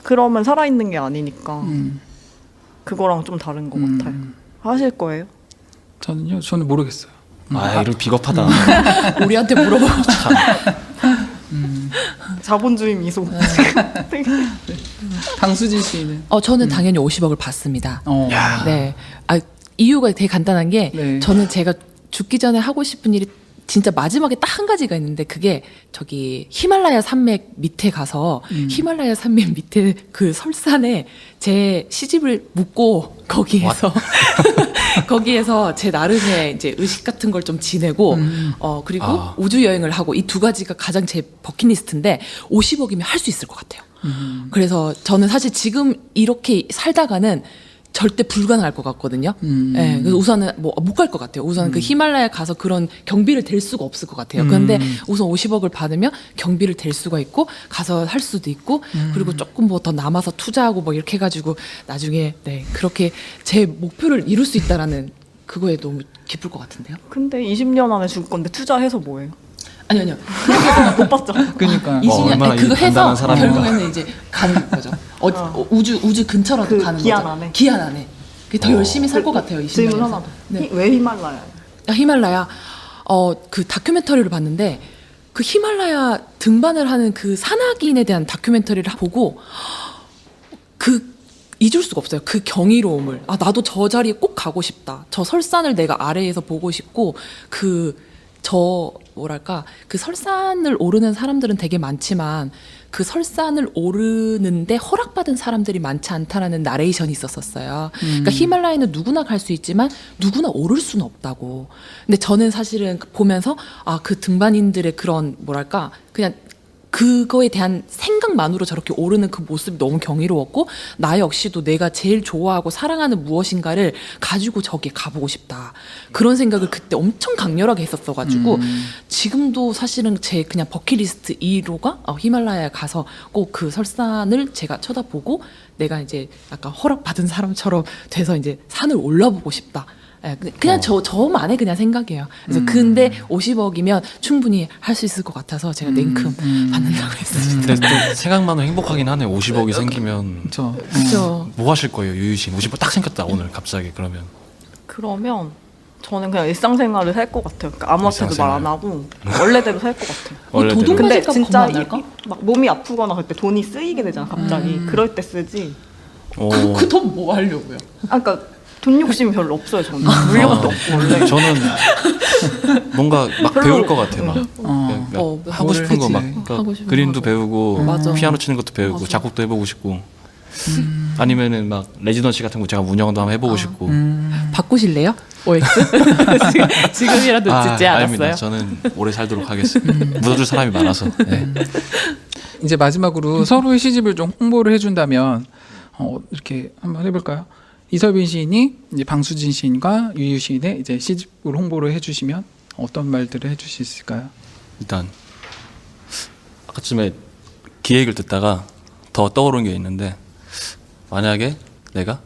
그러면 살아있는 게 아니니까 음. 그거랑 좀 다른 것 같아요. 하실 거예요? 저는 모르겠어요. 아, 이런 비겁하다. 우리한테 물어보고 자본주의 미소. 방수진 씨는? 저는 당연히 50억을 받습니다. 야. 네. 이유가 되게 간단한 게 네. 저는 제가 죽기 전에 하고 싶은 일이 진짜 마지막에 딱 한 가지가 있는데 그게 저기 히말라야 산맥 밑에 가서 히말라야 산맥 밑에 그 설산에 제 시집을 묻고 거기에서 거기에서 제 나름의 이제 의식 같은 걸 좀 지내고 그리고 우주 여행을 하고 이 두 가지가 가장 제 버킷리스트인데 50억이면 할 수 있을 것 같아요. 그래서 저는 사실 지금 이렇게 살다가는 절대 불가능할 것 같거든요. 네, 그래서 우선은 뭐 못 갈 것 같아요. 우선 그 히말라야 가서 그런 경비를 댈 수가 없을 것 같아요. 그런데 우선 50억을 받으면 경비를 댈 수가 있고 가서 할 수도 있고 그리고 조금 뭐 더 남아서 투자하고 뭐 이렇게 해가지고 나중에 네 그렇게 제 목표를 이룰 수 있다라는 그거에 너무 기쁠 것 같은데요. 근데 20년 안에 죽을 건데 투자해서 뭐예요? 아니요. 못 봤죠. 그러니까 20년 얼마나 그거 해서 단단한 사람인가. 결국에는 이제 가는 거죠. 우주 근처라도 그 가는 기한 거죠. 안에? 기한 안에. 그게 더 열심히 살 것 같아요. 20년. 질문 하나 더. 네. 왜 히말라야? 히말라야 그 다큐멘터리를 봤는데 그 히말라야 등반을 하는 그 산악인에 대한 다큐멘터리를 보고 그 잊을 수가 없어요. 그 경이로움을. 나도 저 자리에 꼭 가고 싶다. 저 설산을 내가 아래에서 보고 싶고 그 설산을 오르는 사람들은 되게 많지만 그 설산을 오르는데 허락받은 사람들이 많지 않다라는 나레이션이 있었어요. 그러니까 히말라야는 누구나 갈 수 있지만 누구나 오를 수는 없다고. 근데 저는 사실은 보면서 그 등반인들의 그런 그냥 그거에 대한 생각만으로 저렇게 오르는 그 모습이 너무 경이로웠고 나 역시도 내가 제일 좋아하고 사랑하는 무엇인가를 가지고 저기에 가보고 싶다. 그런 생각을 그때 엄청 강렬하게 했었어가지고 지금도 사실은 제 그냥 버킷리스트 2호가 히말라야에 가서 꼭 그 설산을 제가 쳐다보고 내가 이제 약간 허락받은 사람처럼 돼서 이제 산을 올라보고 싶다. 그냥 저만의 그냥 생각이에요. 그래서 근데 50억이면 충분히 할 수 있을 것 같아서 제가 냉큼 받는다고 했습니다. 근데 또 생각만으로 행복하긴 하네. 50억이 생기면 그렇죠. 뭐 하실 거예요, 유유신? 50억 딱 생겼다 오늘 갑자기 그러면. 그러면 저는 그냥 일상생활을 살 것 같아요. 그러니까 아무한테도 말 안 하고 원래대로 살 것 같아요. 원래대로. 도둑 근데 맞을까 진짜 겁나 안 날까? 막 몸이 아프거나 그때 돈이 쓰이게 되잖아 갑자기. 그럴 때 쓰지. 오. 그 돈 뭐 하려고요? 그러니까 돈 욕심이 별로 없어요. 저는 물력도 없고 원래. 저는 뭔가 막 별로- 배울 것 같아요. 막 어, 하고 뭘 싶은 거 막 했지. 하고 싶은 그림도 거. 배우고 맞아. 피아노 치는 것도 배우고 맞아. 작곡도 해보고 싶고 아니면은 막 레지던시 같은 거 제가 운영도 한번 해보고 싶고 바꾸실래요? OX? 지금이라도 듣지 아닙니다. 않았어요? 저는 오래 살도록 하겠습니다. 묻어줄 사람이 많아서. 네. 이제 마지막으로 서로의 시집을 좀 홍보를 해준다면 이렇게 한번 해볼까요? 이설빈 시인이 이제 방수진 시인과 유유 시인의 이제 시집을 홍보를 해주시면 어떤 말들을 해줄 수 있을까요? 일단 아까쯤에 기획을 듣다가 더 떠오른 게 있는데 만약에 내가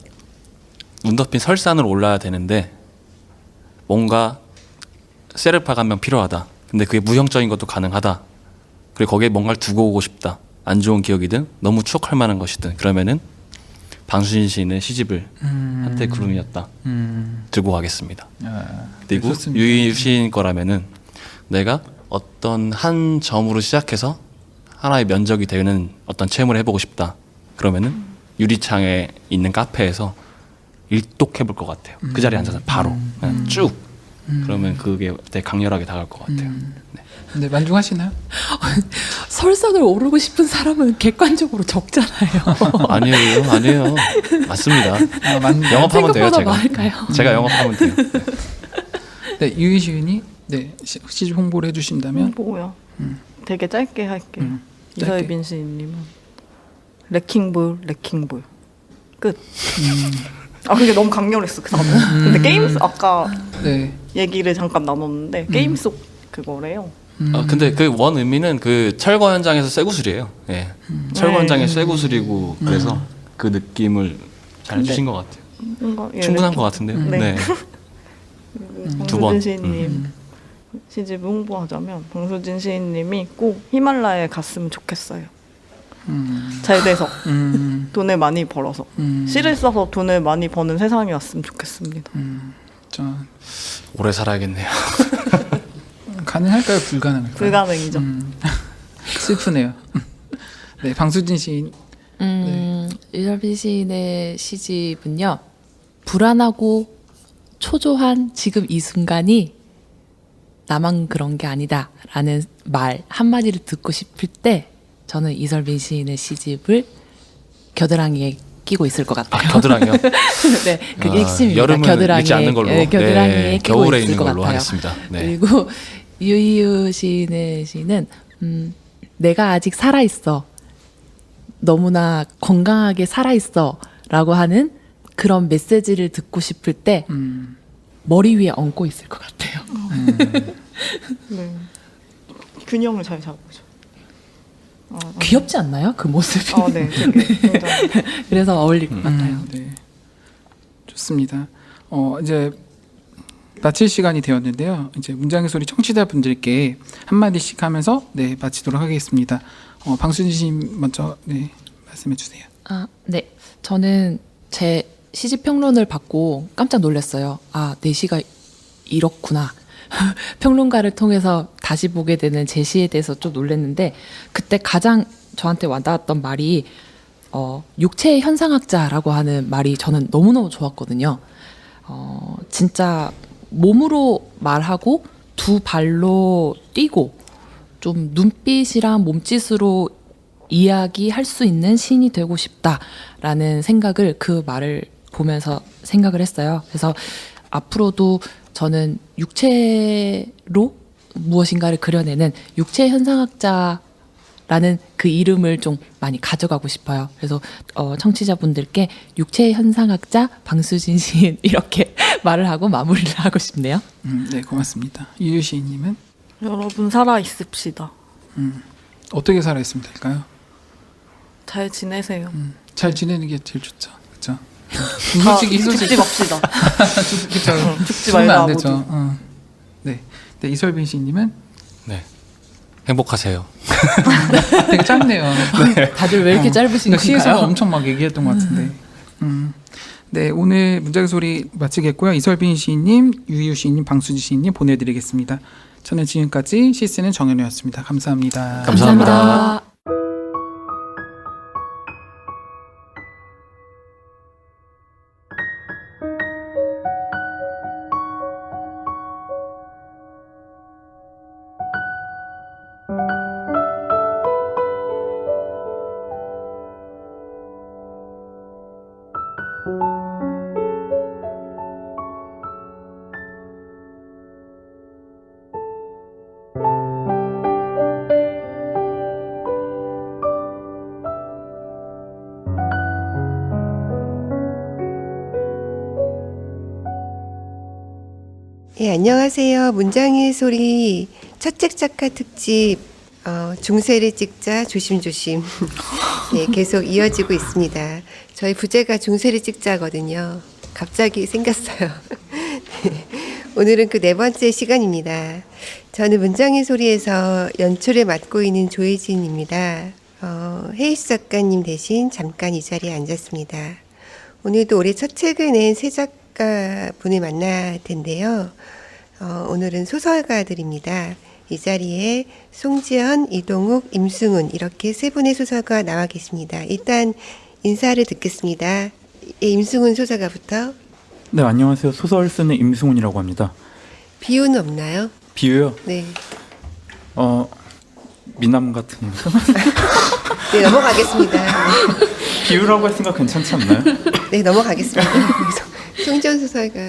눈 덮인 설산을 올라야 되는데 뭔가 세르파가 한 명 필요하다. 근데 그게 무형적인 것도 가능하다. 그리고 거기에 뭔가를 두고 오고 싶다. 안 좋은 기억이든 너무 추억할 만한 것이든 그러면은 방수진 시인의 시집을 한때 구름이었다. 들고 가겠습니다. 그리고 좋습니다. 유희 시인 거라면은 내가 어떤 한 점으로 시작해서 하나의 면적이 되는 어떤 체험을 해보고 싶다. 그러면은 유리창에 있는 카페에서 일독해볼 것 같아요. 그 자리에 앉아서 바로 그냥 쭉. 그러면 그게 되게 강렬하게 다가올 것 같아요. 네. 네, 만족하시나요? 설산을 오르고 싶은 사람은 객관적으로 적잖아요. 아니에요. 맞습니다. 영업하면 돼요, 생각보다 제가. 많을까요? 제가 영업하면 돼요. 네, 유희 시인이 네, 시집 홍보를 해주신다면 뭐요? 되게 짧게 할게요. 짧게. 이설빈 시인님은 레킹볼 끝. 그게 너무 강렬했어 그 단어. 근데 게임 아까 네. 얘기를 잠깐 나눴는데 게임 속 그거래요. 근데 그 원 의미는 그 철거 현장에서 쇠구슬이에요. 예. 철거 네. 현장에 쇠구슬이고 그래서 그 느낌을 잘 해주신 것 같아요. 뭔가 충분한 것 같은데요. 네. 네. 두 방수진 번. 시인님 시집 홍보하자면 방수진 시인님이 꼭 히말라야에 갔으면 좋겠어요. 잘 돼서 돈을 많이 벌어서 시를 써서 돈을 많이 버는 세상이 왔으면 좋겠습니다. 저 오래 살아야겠네요. 가능할까요? 불가능할까요? 불가능이죠. 슬프네요. 네, 방수진 시인. 이설빈 시인의 시집은요, 불안하고 초조한 지금 이 순간이 나만 그런 게 아니다라는 말 한마디를 듣고 싶을 때 저는 이설빈 시인의 시집을 겨드랑이에 끼고 있을 것 같아요. 겨드랑이요. 네, 그게 핵심입니다. 여름은 겨드랑이에, 읽지 않는 걸로. 네, 겨드랑이에 끼고 겨울에 있을 있는 것 걸로 같아요. 하겠습니다. 네. 그리고 유이유 시인의 시는 내가 아직 살아있어. 너무나 건강하게 살아있어라고 하는 그런 메시지를 듣고 싶을 때 머리 위에 얹고 있을 것 같아요. 네. 균형을 잘 잡으죠. 귀엽지 않나요? 그 모습이. 네, 되게 굉장히 그래서 어울릴 것 같아요. 네. 좋습니다. 이제 마칠 시간이 되었는데요. 이제 문장의 소리 청취자 분들께 한마디씩 하면서 네, 마치도록 하겠습니다. 방수진 씨 먼저 네, 말씀해 주세요. 네. 저는 제 시집 평론을 받고 깜짝 놀랐어요. 내 시가 이렇구나. 평론가를 통해서 다시 보게 되는 제 시에 대해서 좀 놀랐는데 그때 가장 저한테 와닿았던 말이 육체의 현상학자라고 하는 말이 저는 너무너무 좋았거든요. 진짜 몸으로 말하고 두 발로 뛰고 좀 눈빛이랑 몸짓으로 이야기할 수 있는 시인이 되고 싶다라는 생각을 그 말을 보면서 생각을 했어요. 그래서 앞으로도 저는 육체로 무엇인가를 그려내는 육체 현상학자라는 그 이름을 좀 많이 가져가고 싶어요. 그래서 청취자분들께 육체 현상학자 방수진 시인 이렇게 말을 하고 마무리를 하고 싶네요. 네, 고맙습니다. 유유 시인님은 여러분 살아 있읍시다. 어떻게 살아있으면 될까요? 잘 지내세요. 잘 지내는 게 제일 좋죠. 그렇죠? 솔직히 죽지 맙시다. 그렇죠. 죽지 죽으면 말라 안 되죠. 네. 네, 이설빈 시인님은 네. 행복하세요. 되게 짧네요. 다들 왜 이렇게 짧으신 그러니까 시에서 건가요? 엄청 막 얘기했던 것 같은데. 네, 오늘 문장의 소리 마치겠고요. 이설빈 시인님, 유유 시인님, 방수지 시인님 보내드리겠습니다. 저는 지금까지 시스는 정현우였습니다. 감사합니다. 감사합니다. 예, 안녕하세요. 문장의 소리 첫 책 작가 특집 중세를 찍자 조심조심 예, 계속 이어지고 있습니다. 저희 부제가 중세를 찍자거든요. 갑자기 생겼어요. 네, 오늘은 그 네 번째 시간입니다. 저는 문장의 소리에서 연출을 맡고 있는 조혜진입니다. 헤이스 작가님 대신 잠깐 이 자리에 앉았습니다. 오늘도 올해 첫 책을 낸 새 작가분을 만날 텐데요. 오늘은 소설가들입니다. 이 자리에 송지연, 이동욱, 임승훈 이렇게 세 분의 소설가 나와 계십니다. 일단 인사를 듣겠습니다. 예, 임승훈 소설가부터. 네, 안녕하세요. 소설 쓰는 임승훈이라고 합니다. 비유는 없나요? 비유요? 네. 미남 같은 네, 넘어가겠습니다. 비유라고 했으니까 괜찮지 않나요? 네, 넘어가겠습니다. 송지연 소설가.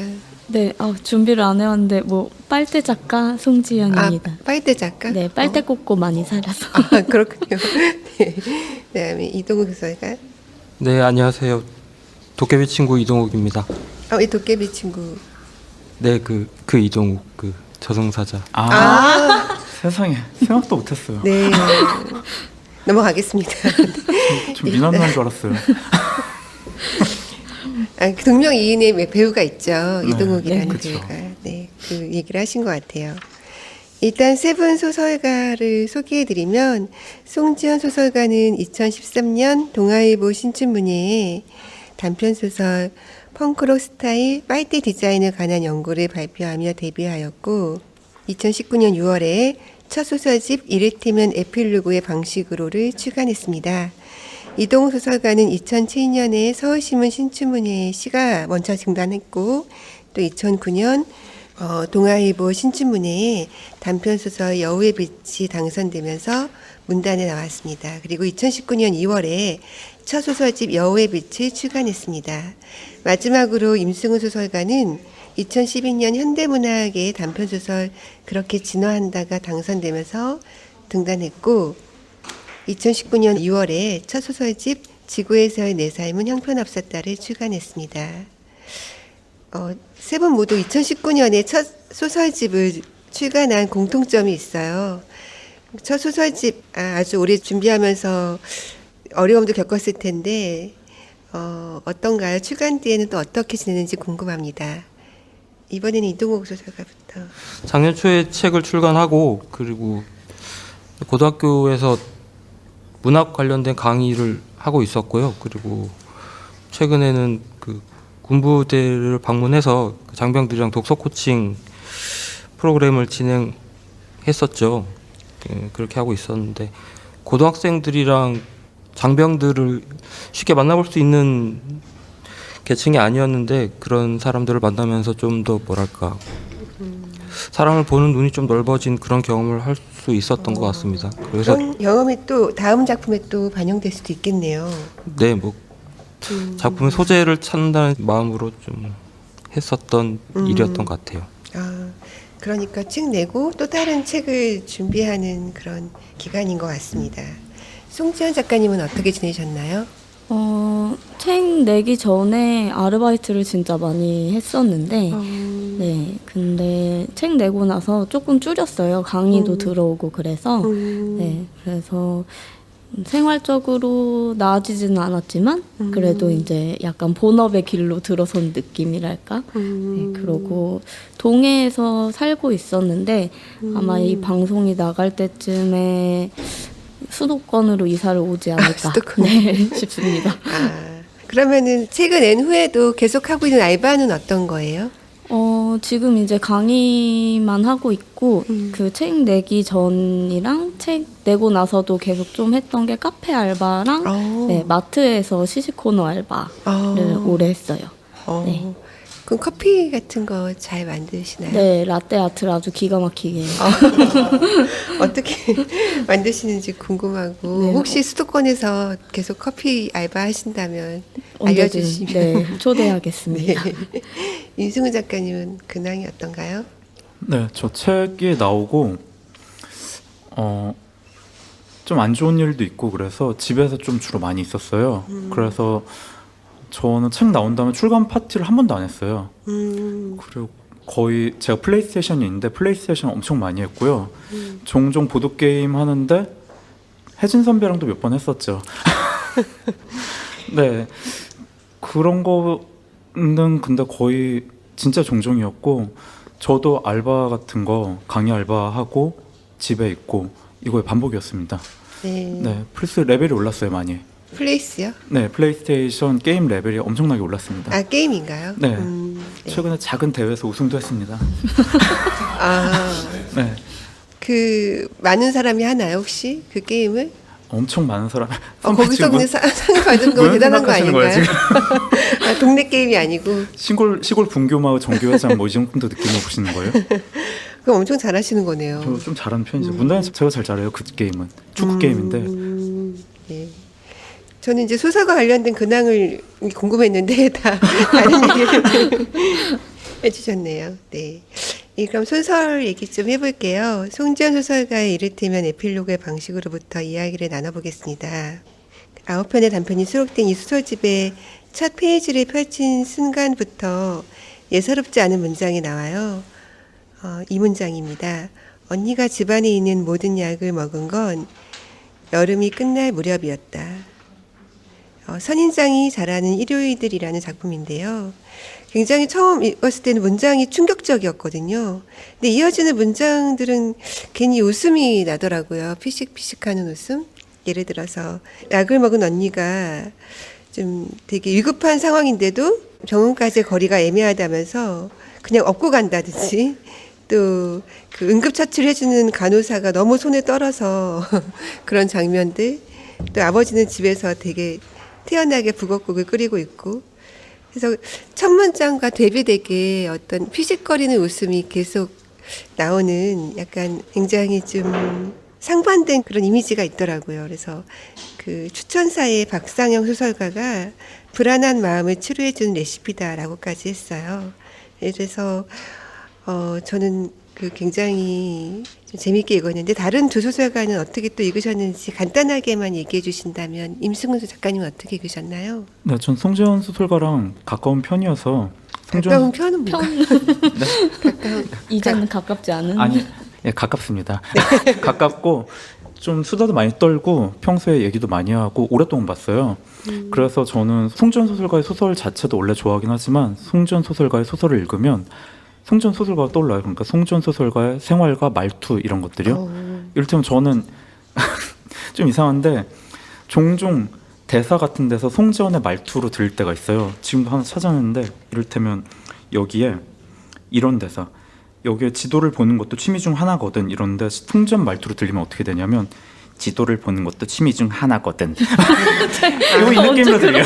네, 준비를 안 해왔는데 뭐 빨대 작가 송지연입니다. 빨대 작가? 네, 빨대 꽂고 많이 살아서. 그렇군요. 네. 그다음에 이동욱 소설가. 네, 안녕하세요. 도깨비 친구 이동욱입니다. 이 도깨비 친구. 네, 그 이동욱, 그 저승사자. 세상에 생각도 못했어요. 네. 넘어가겠습니다. 좀 미남인 줄 알았어요. 그 동명이인의 배우가 있죠. 네, 이동욱이라는 그쵸. 배우가. 네, 그 얘기를 하신 것 같아요. 일단 세 분 소설가를 소개해드리면 송지연 소설가는 2013년 동아일보 신춘문예에 단편소설 펑크록 스타일 빨대 디자인에 관한 연구를 발표하며 데뷔하였고 2019년 6월에 첫 소설집 이를테면 에필로그의 방식으로를 출간했습니다. 이동욱 소설가는 2007년에 서울신문 신춘문예에 시가 먼저 등단했고 또 2009년 동아일보 신춘문예에 단편소설 여우의 빛이 당선되면서 문단에 나왔습니다. 그리고 2019년 2월에 첫 소설집 여우의 빛을 출간했습니다. 마지막으로 임승훈 소설가는 2012년 현대문학의 단편소설 그렇게 진화한다가 당선되면서 등단했고 2019년 2월에 첫 소설집 지구에서의 내 삶은 형편없었다를 출간했습니다. 세 분 모두 2019년에 첫 소설집을 출간한 공통점이 있어요. 첫 소설집 아주 오래 준비하면서 어려움도 겪었을 텐데 어떤가요? 출간 뒤에는 또 어떻게 지내는지 궁금합니다. 이번에는 이동욱 소설가부터. 작년 초에 책을 출간하고 그리고 고등학교에서 문학 관련된 강의를 하고 있었고요. 그리고 최근에는 그 군부대를 방문해서 장병들이랑 독서 코칭 프로그램을 진행했었죠. 그렇게 하고 있었는데 고등학생들이랑 장병들을 쉽게 만나볼 수 있는 계층이 아니었는데 그런 사람들을 만나면서 좀 더 뭐랄까 사람을 보는 눈이 좀 넓어진 그런 경험을 할 수 있었던 것 같습니다. 그래서 그런 경험이 또 다음 작품에 또 반영될 수도 있겠네요. 네, 뭐 작품의 소재를 찾는다는 마음으로 좀 했었던 일이었던 것 같아요. 그러니까 책 내고 또 다른 책을 준비하는 그런 기간인 것 같습니다. 송지연 작가님은 어떻게 지내셨나요? 책 내기 전에 아르바이트를 진짜 많이 했었는데, 네, 근데 책 내고 나서 조금 줄였어요. 강의도 들어오고 그래서, 네, 그래서 생활적으로 나아지지는 않았지만, 그래도 이제 약간 본업의 길로 들어선 느낌이랄까? 네, 그러고 동해에서 살고 있었는데, 아마 이 방송이 나갈 때쯤에 수도권으로 이사를 오지 않을까 네, 싶습니다. 그러면은 책을 낸 후에도 계속 하고 있는 알바는 어떤 거예요? 지금 이제 강의만 하고 있고 그 책 내기 전이랑 책 내고 나서도 계속 좀 했던 게 카페 알바랑 네, 마트에서 시식 코너 알바를 오래 했어요. 네. 그럼 커피 같은 거 잘 만드시나요? 네, 라떼 아트를 아주 기가 막히게. 어떻게 만드시는지 궁금하고 네. 혹시 수도권에서 계속 커피 알바 하신다면 언제든, 알려주시면 네, 초대하겠습니다. 네. 임승훈 작가님은 근황이 어떤가요? 네, 저 책이 나오고 좀 안 좋은 일도 있고 그래서 집에서 좀 주로 많이 있었어요. 그래서 저는 책 나온 다음에 출간 파티를 한 번도 안 했어요. 그리고 거의 제가 플레이스테이션이 있는데 플레이스테이션 엄청 많이 했고요. 종종 보드게임 하는데 혜진 선배랑도 몇 번 했었죠. 네, 그런 거는 근데 거의 진짜 종종이었고, 저도 알바 같은 거 강의 알바하고 집에 있고 이거의 반복이었습니다. 네. 네, 플스 레벨이 올랐어요 많이. 플레이스요? 네, 플레이스테이션 게임 레벨이 엄청나게 올랐습니다. 아, 게임인가요? 네. 네. 최근에 작은 대회에서 우승도 했습니다. 아, 네, 그 많은 사람이 하나요 혹시 그 게임을? 엄청 많은 사람. 거기서 그냥 상 받은 거 뭘 대단한 거 생각하시는 거예요, 아닌가요? 아, 동네 게임이 아니고. 시골 분교마을 정교회장 뭐 이 정도 느낌을 보시는 거예요? 그럼 엄청 잘하시는 거네요. 저 좀 잘하는 편이죠. 문단에 제가 잘 잘해요. 그 게임은 축구 게임인데. 네. 저는 이제 소설과 관련된 근황을 궁금했는데 다 다른 얘기를 해주셨네요. 네. 그럼 소설 얘기 좀 해볼게요. 송지연 소설가의 이를테면 에필로그의 방식으로부터 이야기를 나눠보겠습니다. 9편의 단편이 수록된 이 소설집의 첫 페이지를 펼친 순간부터 예사롭지 않은 문장이 나와요. 이 문장입니다. 언니가 집안에 있는 모든 약을 먹은 건 여름이 끝날 무렵이었다. 선인장이 자라는 일요일들이라는 작품인데요. 굉장히 처음 읽었을 때는 문장이 충격적이었거든요. 근데 이어지는 문장들은 괜히 웃음이 나더라고요. 피식피식하는 웃음. 예를 들어서 약을 먹은 언니가 좀 되게 위급한 상황인데도 병원까지의 거리가 애매하다면서 그냥 업고 간다든지, 또 그 응급처치를 해주는 간호사가 너무 손에 떨어서 그런 장면들, 또 아버지는 집에서 되게 태연하게 북엇국을 끓이고 있고, 그래서 첫 문장과 대비되게 어떤 피식거리는 웃음이 계속 나오는 약간 굉장히 좀 상반된 그런 이미지가 있더라고요. 그래서 그 추천사의 박상영 소설가가 불안한 마음을 치료해주는 레시피다라고까지 했어요. 그래서 저는 그 굉장히 좀 재미있게 읽었는데, 다른 두 소설가는 어떻게 또 읽으셨는지 간단하게만 얘기해 주신다면. 임승훈 작가님은 어떻게 읽으셨나요? 네, 전 송지연 소설가랑 가까운 편이어서. 가까운 편은 뭐가? 가까운 이제는 가깝지 않은. 아니, 예, 가깝습니다. 가깝고 좀 수다도 많이 떨고 평소에 얘기도 많이 하고 오랫동안 봤어요. 그래서 저는 송지연 소설가의 소설 자체도 원래 좋아하긴 하지만 송지연 소설가의 소설을 읽으면 송지연 소설가가 떠올라요. 그러니까 송지연 소설가의 생활과 말투 이런 것들이요. 이를테면 저는 좀 이상한데 종종 대사 같은 데서 송지연의 말투로 들릴 때가 있어요. 지금도 하나 찾았는데, 이를테면 여기에 이런 대사, 여기에 지도를 보는 것도 취미 중 하나거든 이런데 송지연 말투로 들리면 어떻게 되냐면, 지도를 보는 것도 취미 중 하나거든. 이거 이 느낌으로 들려요.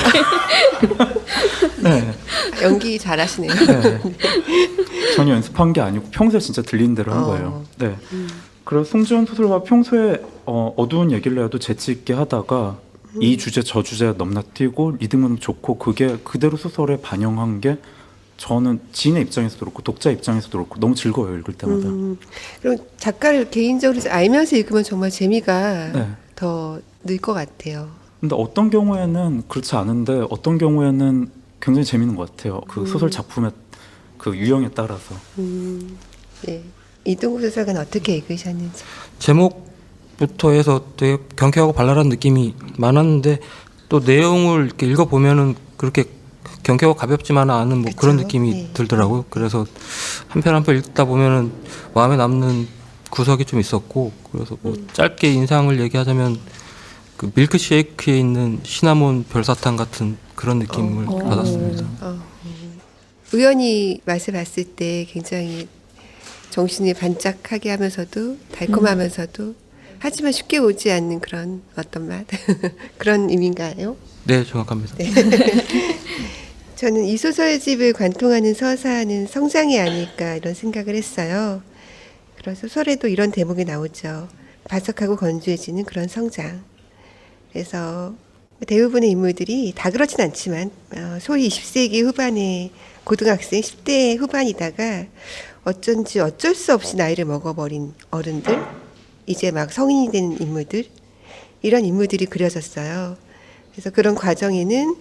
네. 연기 잘하시네요. 네. 전혀 연습한 게 아니고 평소에 진짜 들리는 대로 한 거예요. 네. 그래서 송지연 소설가 평소에 어두운 얘기를 해도 재치 있게 하다가 이 주제 저 주제 넘나뛰고 리듬은 좋고, 그게 그대로 소설에 반영한 게 저는 지인의 입장에서도 그렇고 독자 입장에서도 그렇고 너무 즐거워요, 읽을 때마다. 그럼 작가를 개인적으로 알면서 읽으면 정말 재미가 네. 더 늘 것 같아요. 근데 어떤 경우에는 그렇지 않은데 어떤 경우에는 굉장히 재밌는 것 같아요. 그 소설 작품의 그 유형에 따라서. 네. 이동국 소설가는 어떻게 읽으셨는지. 제목부터 해서 되게 경쾌하고 발랄한 느낌이 많았는데, 또 내용을 이렇게 읽어보면은 그렇게 경쾌하고 가볍지만은 않은 뭐 그쵸? 그런 느낌이 네. 들더라고요. 그래서 한 편 한 편 읽다 보면은 마음에 남는 구석이 좀 있었고, 그래서 뭐 짧게 인상을 얘기하자면 그 밀크쉐이크에 있는 시나몬 별사탕 같은 그런 느낌을 받았습니다. 우연히 맛을 봤을 때 굉장히 정신이 반짝하게 하면서도 달콤하면서도 하지만 쉽게 오지 않는 그런 어떤 맛. 그런 의미인가요? 네, 정확합니다. 저는 이 소설집을 관통하는 서사는 성장이 아닐까 이런 생각을 했어요. 그래서 소설에도 이런 대목이 나오죠. 바삭하고 건조해지는 그런 성장. 그래서 대부분의 인물들이 다 그렇진 않지만 소위 20세기 후반의 고등학생 10대 후반이다가 어쩐지 어쩔 수 없이 나이를 먹어버린 어른들, 이제 막 성인이 된 인물들, 이런 인물들이 그려졌어요. 그래서 그런 과정에는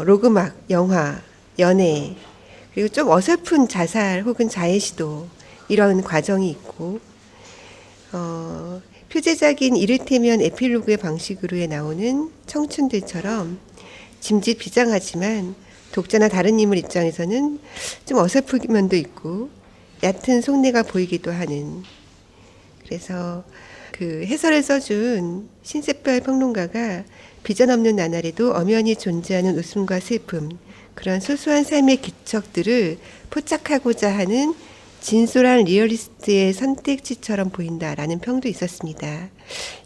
로그막, 영화, 연애, 그리고 좀 어설픈 자살 혹은 자해 시도 이런 과정이 있고 표제작인 이를테면 에필로그의 방식으로 나오는 청춘들처럼 짐짓 비장하지만 독자나 다른 인물 입장에서는 좀 어설픈 면도 있고 얕은 속내가 보이기도 하는, 그래서 그 해설을 써준 신세별 평론가가 비전 없는 나날에도 엄연히 존재하는 웃음과 슬픔, 그런 소소한 삶의 기척들을 포착하고자 하는 진솔한 리얼리스트의 선택지처럼 보인다라는 평도 있었습니다.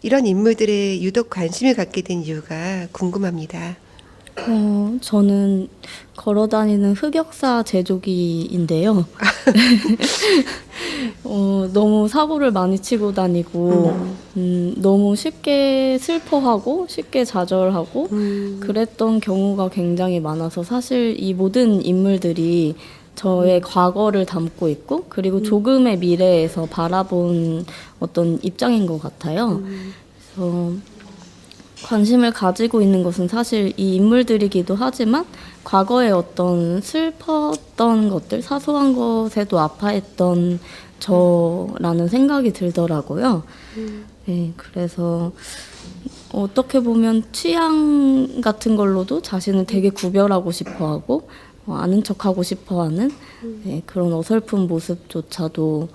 이런 인물들에 유독 관심을 갖게 된 이유가 궁금합니다. 저는 걸어다니는 흑역사 제조기인데요. 너무 사고를 많이 치고 다니고, 너무 쉽게 슬퍼하고, 쉽게 좌절하고, 그랬던 경우가 굉장히 많아서 사실 이 모든 인물들이 저의 과거를 담고 있고, 그리고 조금의 미래에서 바라본 어떤 입장인 것 같아요. 그래서 관심을 가지고 있는 것은 사실 이 인물들이기도 하지만 과거에 어떤 슬펐던 것들, 사소한 것에도 아파했던 저라는 생각이 들더라고요. 네, 그래서 어떻게 보면 취향 같은 걸로도 자신을 되게 구별하고 싶어하고 아는 척하고 싶어하는 네, 그런 어설픈 모습조차도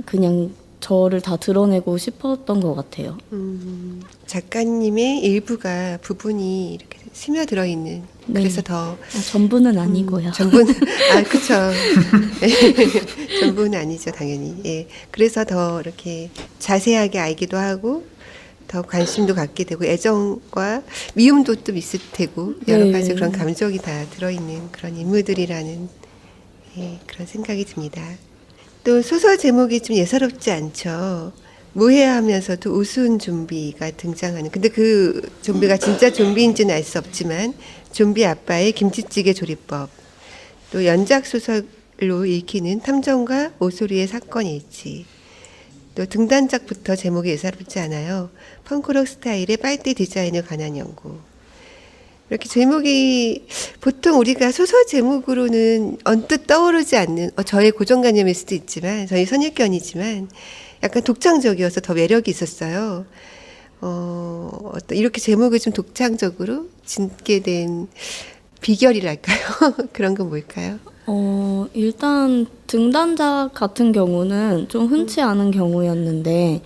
그냥 저를 다 드러내고 싶었던 것 같아요. 작가님의 일부가 부분이 이렇게 스며들어 있는, 그래서 더 전부는 아니고요. 전부는 그렇죠. 전부는 아니죠, 당연히. 예, 그래서 더 이렇게 자세하게 알기도 하고 더 관심도 갖게 되고 애정과 미움도 또 있을 테고 여러 가지 그런 감정이 다 들어있는 그런 인물들이라는 그런 생각이 듭니다. 또 소설 제목이 좀 예사롭지 않죠. 무해하면서도 우스운 좀비가 등장하는. 근데 그 좀비가 진짜 좀비인지는 알 수 없지만 좀비 아빠의 김치찌개 조리법. 또 연작 소설로 읽히는 탐정과 오소리의 사건 일지. 또 등단작부터 제목이 예사롭지 않아요. 펑크록 스타일의 빨대 디자인에 관한 연구. 이렇게 제목이 보통 우리가 소설 제목으로는 언뜻 떠오르지 않는 저의 고정관념일 수도 있지만 저희 선입견이지만 약간 독창적이어서 더 매력이 있었어요. 어떤 이렇게 제목을 좀 독창적으로 짓게 된 비결이랄까요? 그런 건 뭘까요? 일단 등단작 같은 경우는 좀 흔치 않은 경우였는데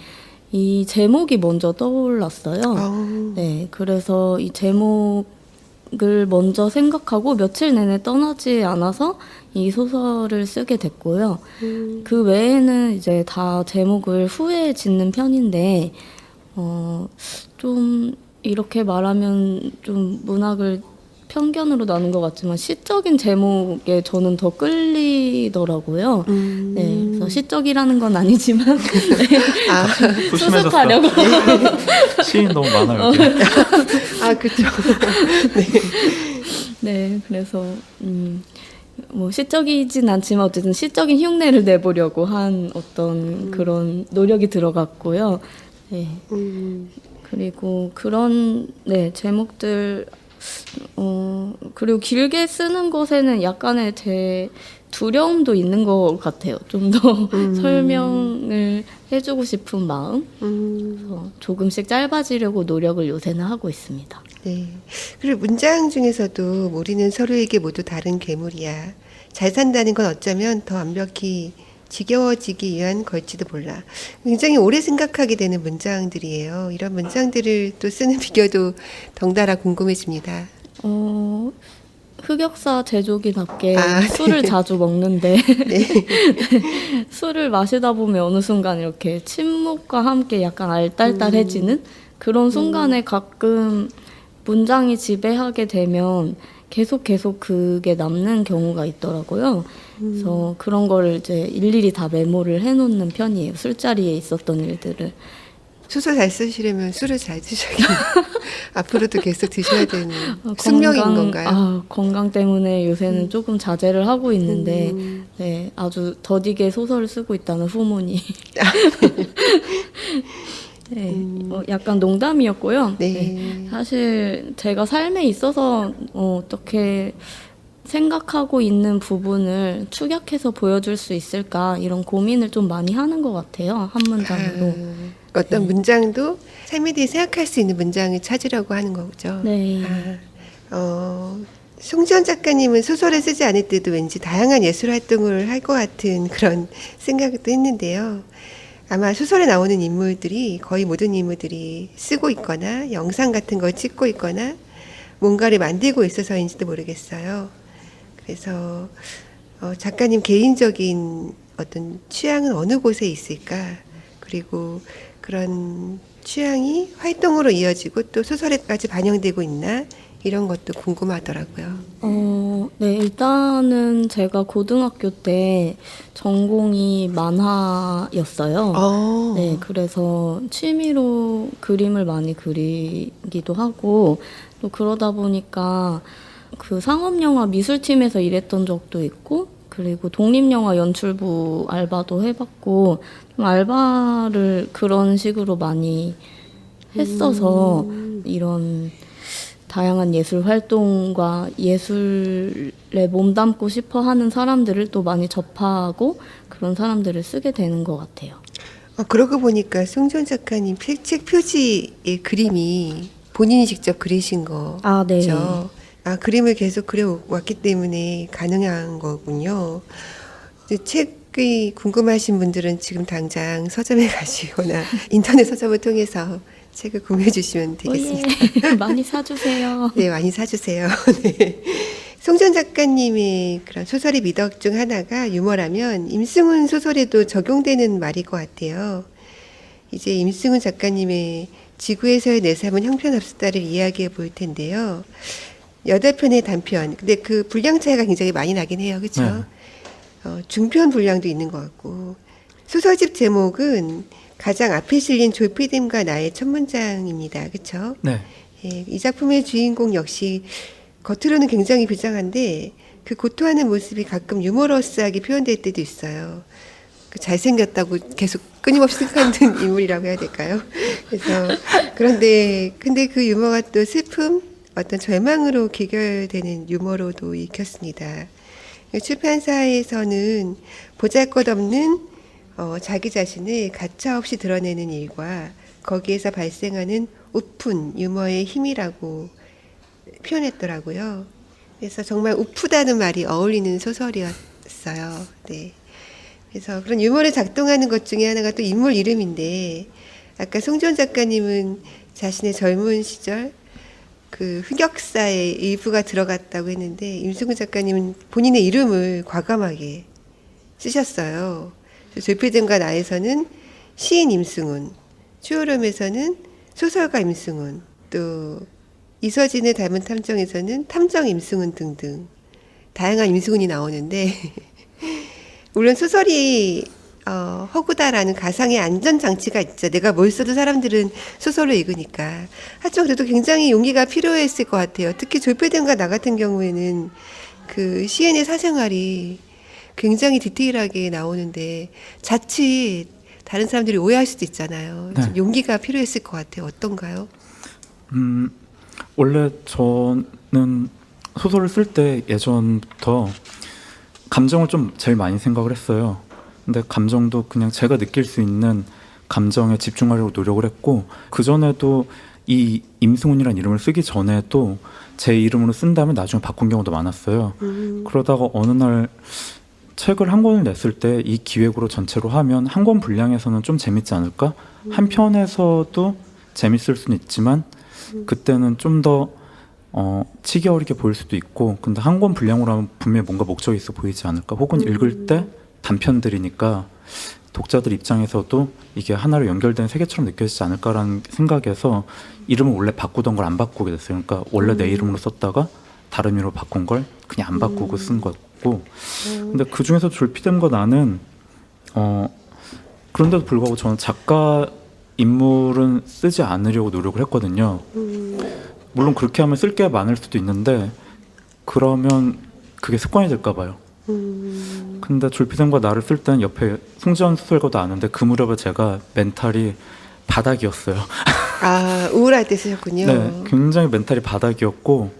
이 제목이 먼저 떠올랐어요. 네, 그래서 이 제목을 먼저 생각하고 며칠 내내 떠나지 않아서 이 소설을 쓰게 됐고요. 그 외에는 이제 다 제목을 후에 짓는 편인데, 좀 이렇게 말하면 좀 문학을 편견으로 나눈 것 같지만 시적인 제목에 저는 더 끌리더라고요. 네, 그래서 시적이라는 건 아니지만 네, 수습하려고. 시인 너무 많아요. 여기. 그렇죠. 네, 그래서 뭐 시적이진 않지만 어쨌든 시적인 흉내를 내보려고 한 어떤 그런 노력이 들어갔고요. 네. 그리고 그런 제목들 그리고 길게 쓰는 것에는 약간의 제 두려움도 있는 것 같아요. 좀 더 설명을 해주고 싶은 마음. 그래서 조금씩 짧아지려고 노력을 요새는 하고 있습니다. 네. 그리고 문장 중에서도 우리는 서로에게 모두 다른 괴물이야. 잘 산다는 건 어쩌면 더 완벽히 지겨워지기 위한 걸지도 몰라. 굉장히 오래 생각하게 되는 문장들이에요. 이런 문장들을 또 쓰는 비결도 덩달아 궁금해집니다. 흑역사 제조기답게 네. 술을 자주 먹는데 술을 마시다 보면 어느 순간 이렇게 침묵과 함께 약간 알딸딸해지는 그런 순간에 가끔 문장이 지배하게 되면 계속 그게 남는 경우가 있더라고요. 그래서 그런 걸 이제 일일이 다 메모를 해놓는 편이에요. 술자리에 있었던 일들을. 소설 잘 쓰시려면 술을 잘 드셔야겠네요. 앞으로도 계속 드셔야 되는 숙명인 건가요? 건강 때문에 요새는 조금 자제를 하고 있는데 네, 아주 더디게 소설을 쓰고 있다는 후문이 네, 약간 농담이었고요. 네. 네, 사실 제가 삶에 있어서 어떻게 생각하고 있는 부분을 축약해서 보여줄 수 있을까 이런 고민을 좀 많이 하는 것 같아요. 한 문장으로. 어떤 문장도 삶에 대해 생각할 수 있는 문장을 찾으려고 하는 거죠. 네. 송지연 작가님은 소설을 쓰지 않을 때도 왠지 다양한 예술 활동을 할 것 같은 그런 생각도 했는데요. 아마 소설에 나오는 인물들이 거의 모든 인물들이 쓰고 있거나 영상 같은 걸 찍고 있거나 뭔가를 만들고 있어서인지도 모르겠어요. 그래서 작가님 개인적인 어떤 취향은 어느 곳에 있을까? 그리고 그런 취향이 활동으로 이어지고 또 소설에까지 반영되고 있나? 이런 것도 궁금하더라고요. 네, 일단은 제가 고등학교 때 전공이 만화였어요. 네, 그래서 취미로 그림을 많이 그리기도 하고, 또 그러다 보니까 그 상업영화 미술팀에서 일했던 적도 있고, 그리고 독립영화 연출부 알바도 해봤고, 좀 알바를 그런 식으로 많이 했어서 이런 다양한 예술 활동과 예술에 몸담고 싶어 하는 사람들을 또 많이 접하고 그런 사람들을 쓰게 되는 것 같아요. 그러고 보니까 송지연 작가님 책 표지의 그림이 본인이 직접 그리신 거죠? 네. 그림을 계속 그려왔기 때문에 가능한 거군요. 책이 궁금하신 분들은 지금 당장 서점에 가시거나 인터넷 서점을 통해서 책을 구매해 주시면 되겠습니다. 예, 많이 사주세요. 네, 많이 사주세요. 네. 송지연 작가님의 그런 소설의 미덕 중 하나가 유머라면 임승훈 소설에도 적용되는 말일 것 같아요. 이제 임승훈 작가님의 지구에서의 내 삶은 형편없었다를 이야기해 볼 텐데요. 8편의 단편. 근데 그 분량 차이가 굉장히 많이 나긴 해요. 그렇죠? 중편 분량도 있는 것 같고. 소설집 제목은 가장 앞에 실린 졸피뎀과 나의 첫 문장입니다. 그렇죠? 네. 예, 이 작품의 주인공 역시 겉으로는 굉장히 비장한데 그 고통하는 모습이 가끔 유머러스하게 표현될 때도 있어요. 잘생겼다고 계속 끊임없이 생각하는 인물이라고 해야 될까요? 그래서 근데 그 유머가 또 슬픔, 어떤 절망으로 귀결되는 유머로도 읽혔습니다. 출판사에서는 보잘것없는 자기 자신을 가차없이 드러내는 일과 거기에서 발생하는 우픈, 유머의 힘이라고 표현했더라고요. 그래서 정말 우프다는 말이 어울리는 소설이었어요. 네. 그래서 그런 유머를 작동하는 것 중에 하나가 또 인물 이름인데, 아까 송지연 작가님은 자신의 젊은 시절 그 흑역사의 일부가 들어갔다고 했는데, 임승훈 작가님은 본인의 이름을 과감하게 쓰셨어요. 졸피뎀과 나에서는 시인 임승훈, 추오름에서는 소설가 임승훈, 또 이서진의 닮은 탐정에서는 탐정 임승훈 등등 다양한 임승훈이 나오는데 물론 소설이 허구다라는 가상의 안전장치가 있죠. 내가 뭘 써도 사람들은 소설을 읽으니까. 하지만 그래도 굉장히 용기가 필요했을 것 같아요. 특히 졸피뎀과 나 같은 경우에는 그 시인의 사생활이 굉장히 디테일하게 나오는데 자칫 다른 사람들이 오해할 수도 있잖아요. 네. 좀 용기가 필요했을 것 같아요. 어떤가요? 원래 저는 소설을 쓸 때 예전부터 감정을 좀 제일 많이 생각을 했어요. 근데 감정도 그냥 제가 느낄 수 있는 감정에 집중하려고 노력을 했고, 그전에도 이 임승훈이라는 이름을 쓰기 전에도 제 이름으로 쓴 다음에 나중에 바꾼 경우도 많았어요. 그러다가 어느 날 책을 한 권을 냈을 때 이 기획으로 전체로 하면 한 권 분량에서는 좀 재밌지 않을까? 한 편에서도 재밌을 수는 있지만 그때는 좀 더 치기 어리게 보일 수도 있고, 근데 한 권 분량으로 하면 분명히 뭔가 목적이 있어 보이지 않을까? 혹은 읽을 때 단편들이니까 독자들 입장에서도 이게 하나로 연결된 세계처럼 느껴지지 않을까라는 생각에서 이름을 원래 바꾸던 걸 안 바꾸게 됐어요. 그러니까 원래 내 이름으로 썼다가 다른 이름으로 바꾼 걸 그냥 안 바꾸고 쓴 거고. 근데 그 중에서 졸피뎀과 나는 그런데도 불구하고 저는 작가 인물은 쓰지 않으려고 노력을 했거든요. 물론 그렇게 하면 쓸 게 많을 수도 있는데 그러면 그게 습관이 될까 봐요. 근데 졸피뎀과 나를 쓸 때는 옆에 송지연 소설가도 아는데 그 무렵에 제가 멘탈이 바닥이었어요. 우울할 때 쓰셨군요. 네, 굉장히 멘탈이 바닥이었고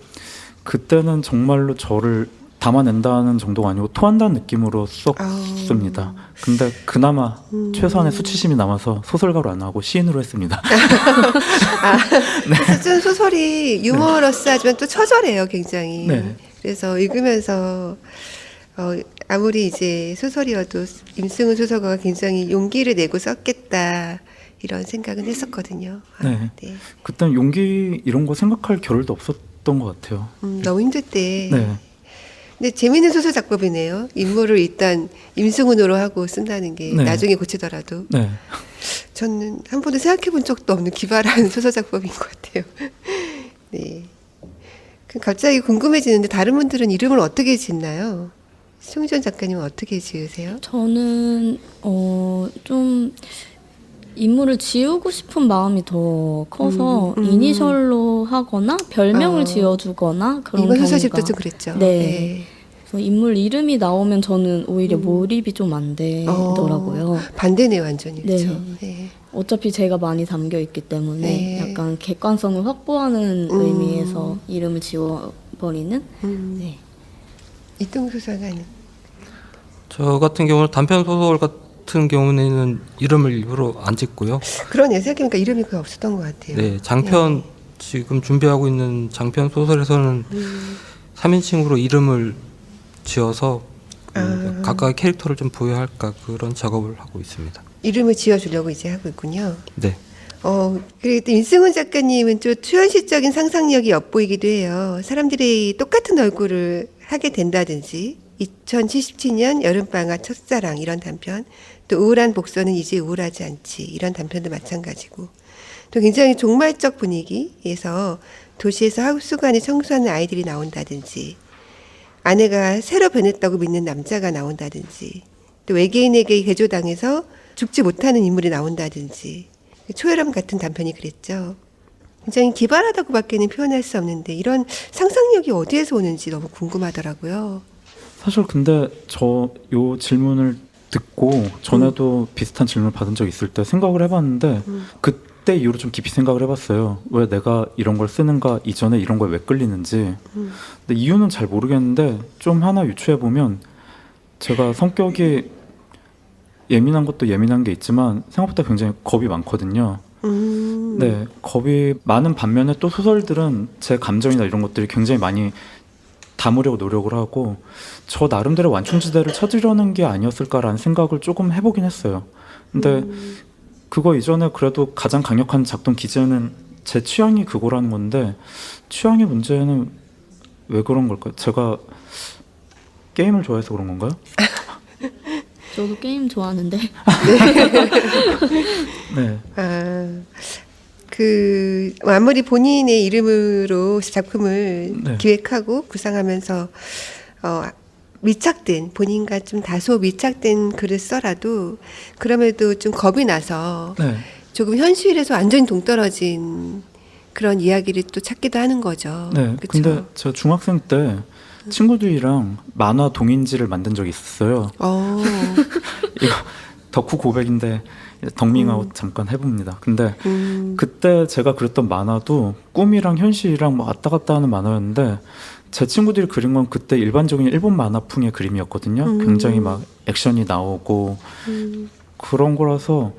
그때는 정말로 저를 담아낸다는 정도가 아니고 토한다는 느낌으로 썼습니다. 근데 그나마 최소한의 수치심이 남아서 소설가로 안 하고 시인으로 했습니다. 그래서 좀 소설이 유머러스하지만 또 처절해요, 굉장히. 네. 그래서 읽으면서 아무리 이제 소설이어도 임승훈 소설가가 굉장히 용기를 내고 썼겠다 이런 생각은 했었거든요. 네. 그때는 용기 이런 거 생각할 겨를도 없었던 것 같아요. 너무 힘들 때. 네. 근데 재미있는 소설 작법이네요. 인물을 일단 임승훈으로 하고 쓴다는 게 네. 나중에 고치더라도. 네. 저는 한 번도 생각해 본 적도 없는 기발한 소설 작법인 것 같아요. 네. 그럼 갑자기 궁금해지는데 다른 분들은 이름을 어떻게 짓나요? 송지연 작가님은 어떻게 지으세요? 저는 좀 인물을 지우고 싶은 마음이 더 커서 이니셜로 하거나 별명을 지어주거나 그런 이번 경우가 소설집도 좀 그랬죠. 네. 그래서 인물 이름이 나오면 저는 오히려 몰입이 좀 안 되더라고요. 반대네 완전히. 네. 그렇죠. 네. 어차피 제가 많이 담겨 있기 때문에 네. 약간 객관성을 확보하는 의미에서 이름을 지워버리는. 네. 이동 소설가는 저 같은 경우는 단편 소설 같은 경우에는 이름을 일부러 안 짓고요. 그러네요. 생각해보니까 이름이 거의 없었던 것 같아요. 네, 장편 지금 준비하고 있는 장편 소설에서는 3인칭으로 이름을 지어서 각각의 캐릭터를 좀 부여할까 그런 작업을 하고 있습니다. 이름을 지어주려고 이제 하고 있군요. 네. 그리고 또 인승훈 작가님은 좀 초현실적인 상상력이 엿보이기도 해요. 사람들이 똑같은 얼굴을 하게 된다든지 2077년 여름방학 첫사랑 이런 단편, 또 우울한 복서는 이제 우울하지 않지 이런 단편도 마찬가지고, 또 굉장히 종말적 분위기에서 도시에서 하우스관에 청소하는 아이들이 나온다든지, 아내가 새로 변했다고 믿는 남자가 나온다든지, 또 외계인에게 개조당해서 죽지 못하는 인물이 나온다든지, 초혈암 같은 단편이 그랬죠. 굉장히 기발하다고밖에는 표현할 수 없는데 이런 상상력이 어디에서 오는지 너무 궁금하더라고요. 사실 근데 저 요 질문을 듣고 전에도 비슷한 질문을 받은 적 있을 때 생각을 해봤는데 그때 이후로 좀 깊이 생각을 해봤어요. 왜 내가 이런 걸 쓰는가, 이전에 이런 거에 왜 끌리는지. 근데 이유는 잘 모르겠는데 좀 하나 유추해보면 제가 성격이 예민한 것도 예민한 게 있지만 생각보다 굉장히 겁이 많거든요. 네, 겁이 많은 반면에 또 소설들은 제 감정이나 이런 것들이 굉장히 많이 담으려고 노력을 하고 저 나름대로 완충지대를 찾으려는 게 아니었을까라는 생각을 조금 해보긴 했어요. 근데 그거 이전에 그래도 가장 강력한 작동 기제는 제 취향이 그거라는 건데 취향의 문제는 왜 그런 걸까요? 제가 게임을 좋아해서 그런 건가요? 저도 게임 좋아하는데. 네. 아무리 본인의 이름으로 작품을 네. 기획하고 구상하면서 밀착된, 본인과 좀 다소 밀착된 글을 써라도 그럼에도 좀 겁이 나서 네. 조금 현실에서 완전히 동떨어진 그런 이야기를 또 찾기도 하는 거죠. 네. 그쵸? 근데 제가 중학생 때 친구들이랑 만화 동인지를 만든 적이 있었어요. 이거 덕후 고백인데 덕밍아웃 잠깐 해봅니다. 근데 그때 제가 그렸던 만화도 꿈이랑 현실이랑 뭐 왔다 갔다 하는 만화였는데 제 친구들이 그린 건 그때 일반적인 일본 만화풍의 그림이었거든요. 굉장히 막 액션이 나오고 그런 거라서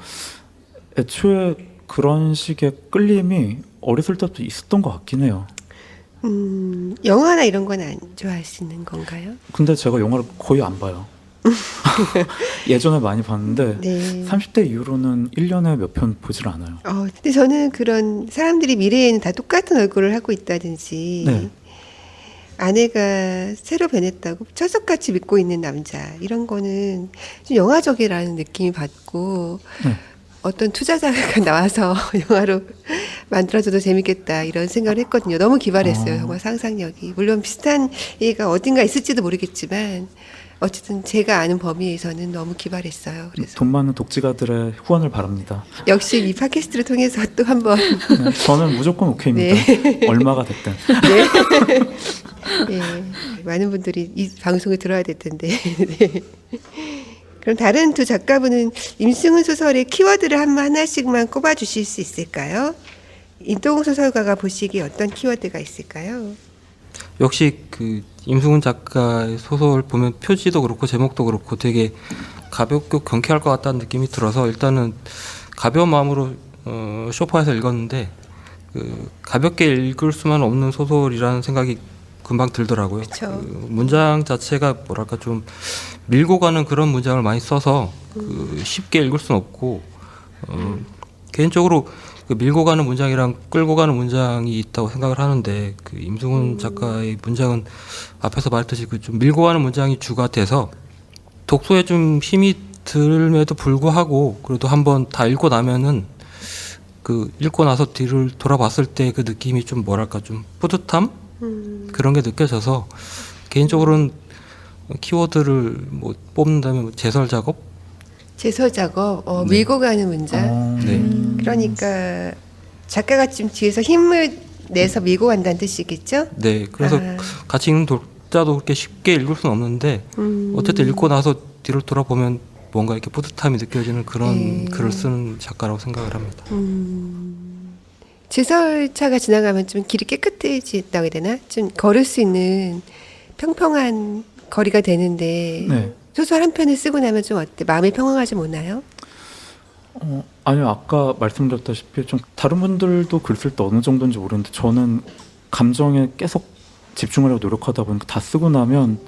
애초에 그런 식의 끌림이 어렸을 때부터 있었던 것 같긴 해요. 영화나 이런 건 안 좋아하시는 건가요? 근데 제가 영화를 거의 안 봐요. 예전에 많이 봤는데 네. 30대 이후로는 1년에 몇 편 보질 않아요. 근데 저는 그런 사람들이 미래에는 다 똑같은 얼굴을 하고 있다든지 네. 아내가 새로 변했다고 철석같이 믿고 있는 남자 이런 거는 좀 영화적이라는 느낌이 받고 네. 어떤 투자자가 나와서 영화로 만들어줘도 재밌겠다 이런 생각을 했거든요. 너무 기발했어요. 정말 상상력이. 물론 비슷한 얘기가 어딘가 있을지도 모르겠지만 어쨌든 제가 아는 범위에서는 너무 기발했어요. 그래서 돈 많은 독지가들의 후원을 바랍니다. 역시 이 팟캐스트를 통해서 또 한번 네, 저는 무조건 오케이입니다. 얼마가 됐든. 네, 많은 분들이 이 방송을 들어야 될 텐데. 네. 그럼 다른 두 작가분은 임승훈 소설의 키워드를 하나씩만 꼽아주실 수 있을까요? 임동욱 소설가가 보시기에 어떤 키워드가 있을까요? 역시 그 임승훈 작가의 소설 보면 표지도 그렇고 제목도 그렇고 되게 가볍고 경쾌할 것 같다는 느낌이 들어서 일단은 가벼운 마음으로 소파에서 읽었는데 그 가볍게 읽을 수만 없는 소설이라는 생각이 금방 들더라고요. 그쵸. 그 문장 자체가 뭐랄까 좀 밀고 가는 그런 문장을 많이 써서 그 쉽게 읽을 수는 없고 개인적으로 그 밀고 가는 문장이랑 끌고 가는 문장이 있다고 생각을 하는데 그 임승훈 작가의 문장은 앞에서 말했듯이 그 좀 밀고 가는 문장이 주가 돼서 독서에 좀 힘이 들음에도 불구하고 그래도 한번 다 읽고 나면은 그 읽고 나서 뒤를 돌아봤을 때 그 느낌이 좀 뭐랄까 좀 뿌듯함 그런 게 느껴져서 개인적으로는 키워드를 뭐 뽑는다면 뭐 제설 작업 제설 작업, 네. 밀고 가는 문장. 네. 그러니까 작가가 좀 뒤에서 힘을 내서 밀고 간다는 뜻이겠죠? 네, 그래서 아. 같이 읽는 독자도 그렇게 쉽게 읽을 수는 없는데 어쨌든 읽고 나서 뒤를 돌아보면 뭔가 이렇게 뿌듯함이 느껴지는 그런 글을 쓰는 작가라고 생각을 합니다. 제설차가 지나가면 좀 길이 깨끗해진다고 해야 되나? 좀 걸을 수 있는 평평한 거리가 되는데 네. 소설 한 편을 쓰고 나면 좀 어때? 마음이 평안하지 못나요? 아니요, 아까 말씀드렸다시피 좀 다른 분들도 글 쓸 때 어느 정도인지 모르는데 저는 감정에 계속 집중하려고 노력하다 보니까 다 쓰고 나면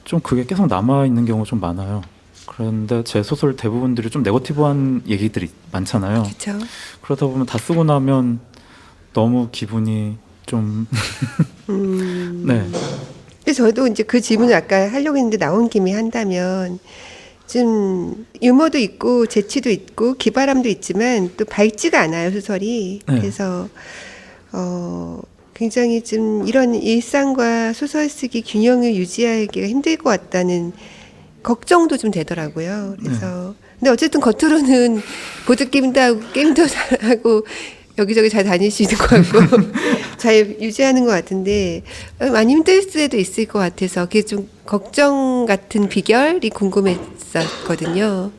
좀 그게 계속 남아 있는 경우가 좀 많아요. 그런데 제 소설 대부분들이 좀 네거티브한 얘기들이 많잖아요. 그렇죠. 그러다 보면 다 쓰고 나면 너무 기분이 좀 네. 그래서 저도 이제 그 질문을 아까 하려고 했는데 나온 김에 한다면 좀 유머도 있고 재치도 있고 기발함도 있지만 또 밝지가 않아요 소설이. 네. 그래서 굉장히 좀 이런 일상과 소설 쓰기 균형을 유지하기가 힘들 것 같다는 걱정도 좀 되더라고요. 그래서 근데 어쨌든 겉으로는 보드 게임도 하고 게임도 잘하고 여기저기 잘 다니시는 것 같고 잘 유지하는 것 같은데 많이 힘들 수도 있을 것 같아서 그게 좀 걱정 같은 비결이 궁금했었거든요.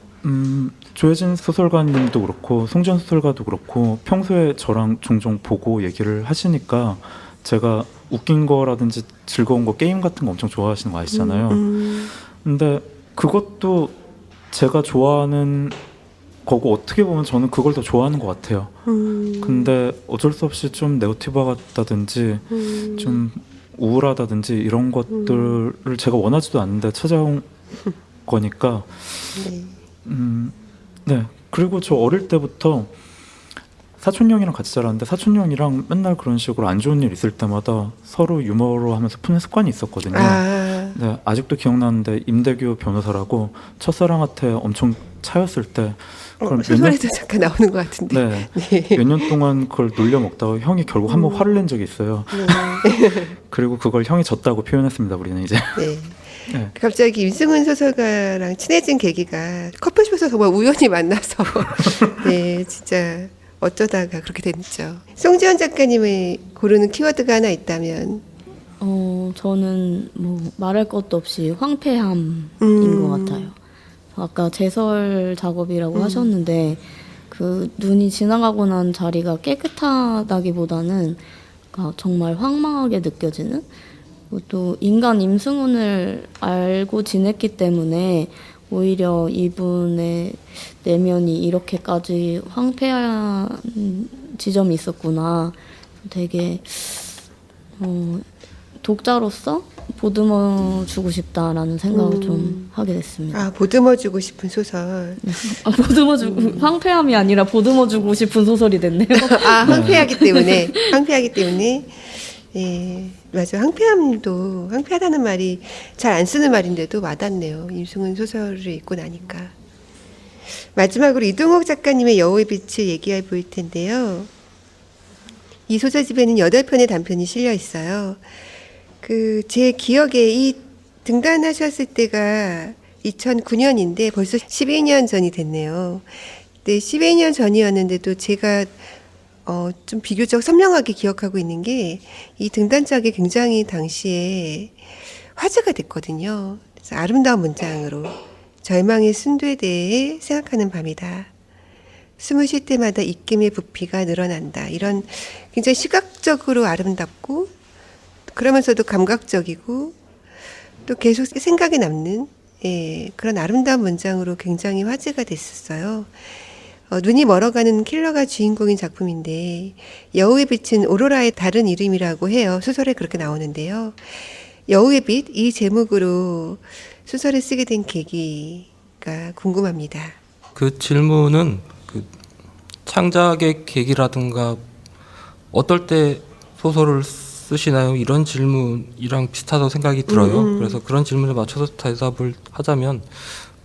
조혜진 소설가님도 그렇고 송지연 소설가도 그렇고 평소에 저랑 종종 보고 얘기를 하시니까 제가 웃긴 거라든지 즐거운 거 게임 같은 거 엄청 좋아하시는 거 아시잖아요. 근데 그것도 제가 좋아하는 거고 어떻게 보면 저는 그걸 더 좋아하는 것 같아요. 근데 어쩔 수 없이 좀 네거티브 같다든지 좀 우울하다든지 이런 것들을 제가 원하지도 않는데 찾아온 거니까 네. 네. 그리고 저 어릴 때부터 사촌 형이랑 같이 자랐는데 사촌 형이랑 맨날 그런 식으로 안 좋은 일 있을 때마다 서로 유머로 하면서 푸는 습관이 있었거든요. 네, 아직도 기억나는데 임대규 변호사라고 첫사랑한테 엄청 차였을 때 그럼 소설에도 잠깐 나오는 것 같은데. 네, 몇 년 동안 그걸 놀려 먹다가 형이 결국 한번 화를 낸 적이 있어요. 그리고 그걸 형이 졌다고 표현했습니다. 우리는 이제. 네. 네. 갑자기 임승훈 소설가랑 친해진 계기가 커플숍에서 정말 우연히 만나서 네 진짜 어쩌다가 그렇게 됐죠. 송지연 작가님의 고르는 키워드가 하나 있다면 저는 뭐 말할 것도 없이 황폐함인 것 같아요. 아까 제설 작업이라고 하셨는데 그 눈이 지나가고 난 자리가 깨끗하다기보다는 그러니까 정말 황망하게 느껴지는 또 인간 임승훈을 알고 지냈기 때문에 오히려 이분의 내면이 이렇게까지 황폐한 지점이 있었구나. 되게 독자로서 보듬어 주고 싶다라는 생각을 좀 하게 됐습니다. 아 보듬어 주고 싶은 소설. 보듬어 주고 황폐함이 아니라 보듬어 주고 싶은 소설이 됐네요. 아 황폐하기 때문에 예 맞아 황폐함도 황폐하다는 말이 잘 안 쓰는 말인데도 와닿네요. 임승훈 소설을 읽고 나니까. 마지막으로 이동욱 작가님의 여우의 빛을 얘기해 볼 텐데요. 이 소설집에는 8편의 단편이 실려 있어요. 그 제 기억에 이 등단하셨을 때가 2009년인데 벌써 12년 전이 됐네요. 근데 12년 전이었는데도 제가 좀 비교적 선명하게 기억하고 있는 게 이 등단작이 굉장히 당시에 화제가 됐거든요. 그래서 아름다운 문장으로 절망의 순도에 대해 생각하는 밤이다. 숨을 쉴 때마다 입김의 부피가 늘어난다. 이런 굉장히 시각적으로 아름답고 그러면서도 감각적이고 또 계속 생각에 남는 그런 아름다운 문장으로 굉장히 화제가 됐었어요. 눈이 멀어가는 킬러가 주인공인 작품인데 여우의 빛은 오로라의 다른 이름이라고 해요. 소설에 그렇게 나오는데요. 여우의 빛 이 제목으로 소설을 쓰게 된 계기가 궁금합니다. 그 질문은 그 창작의 계기라든가 어떨 때 소설을 쓰시나요? 이런 질문이랑 비슷하다고 생각이 들어요. 그래서 그런 질문에 맞춰서 대답을 하자면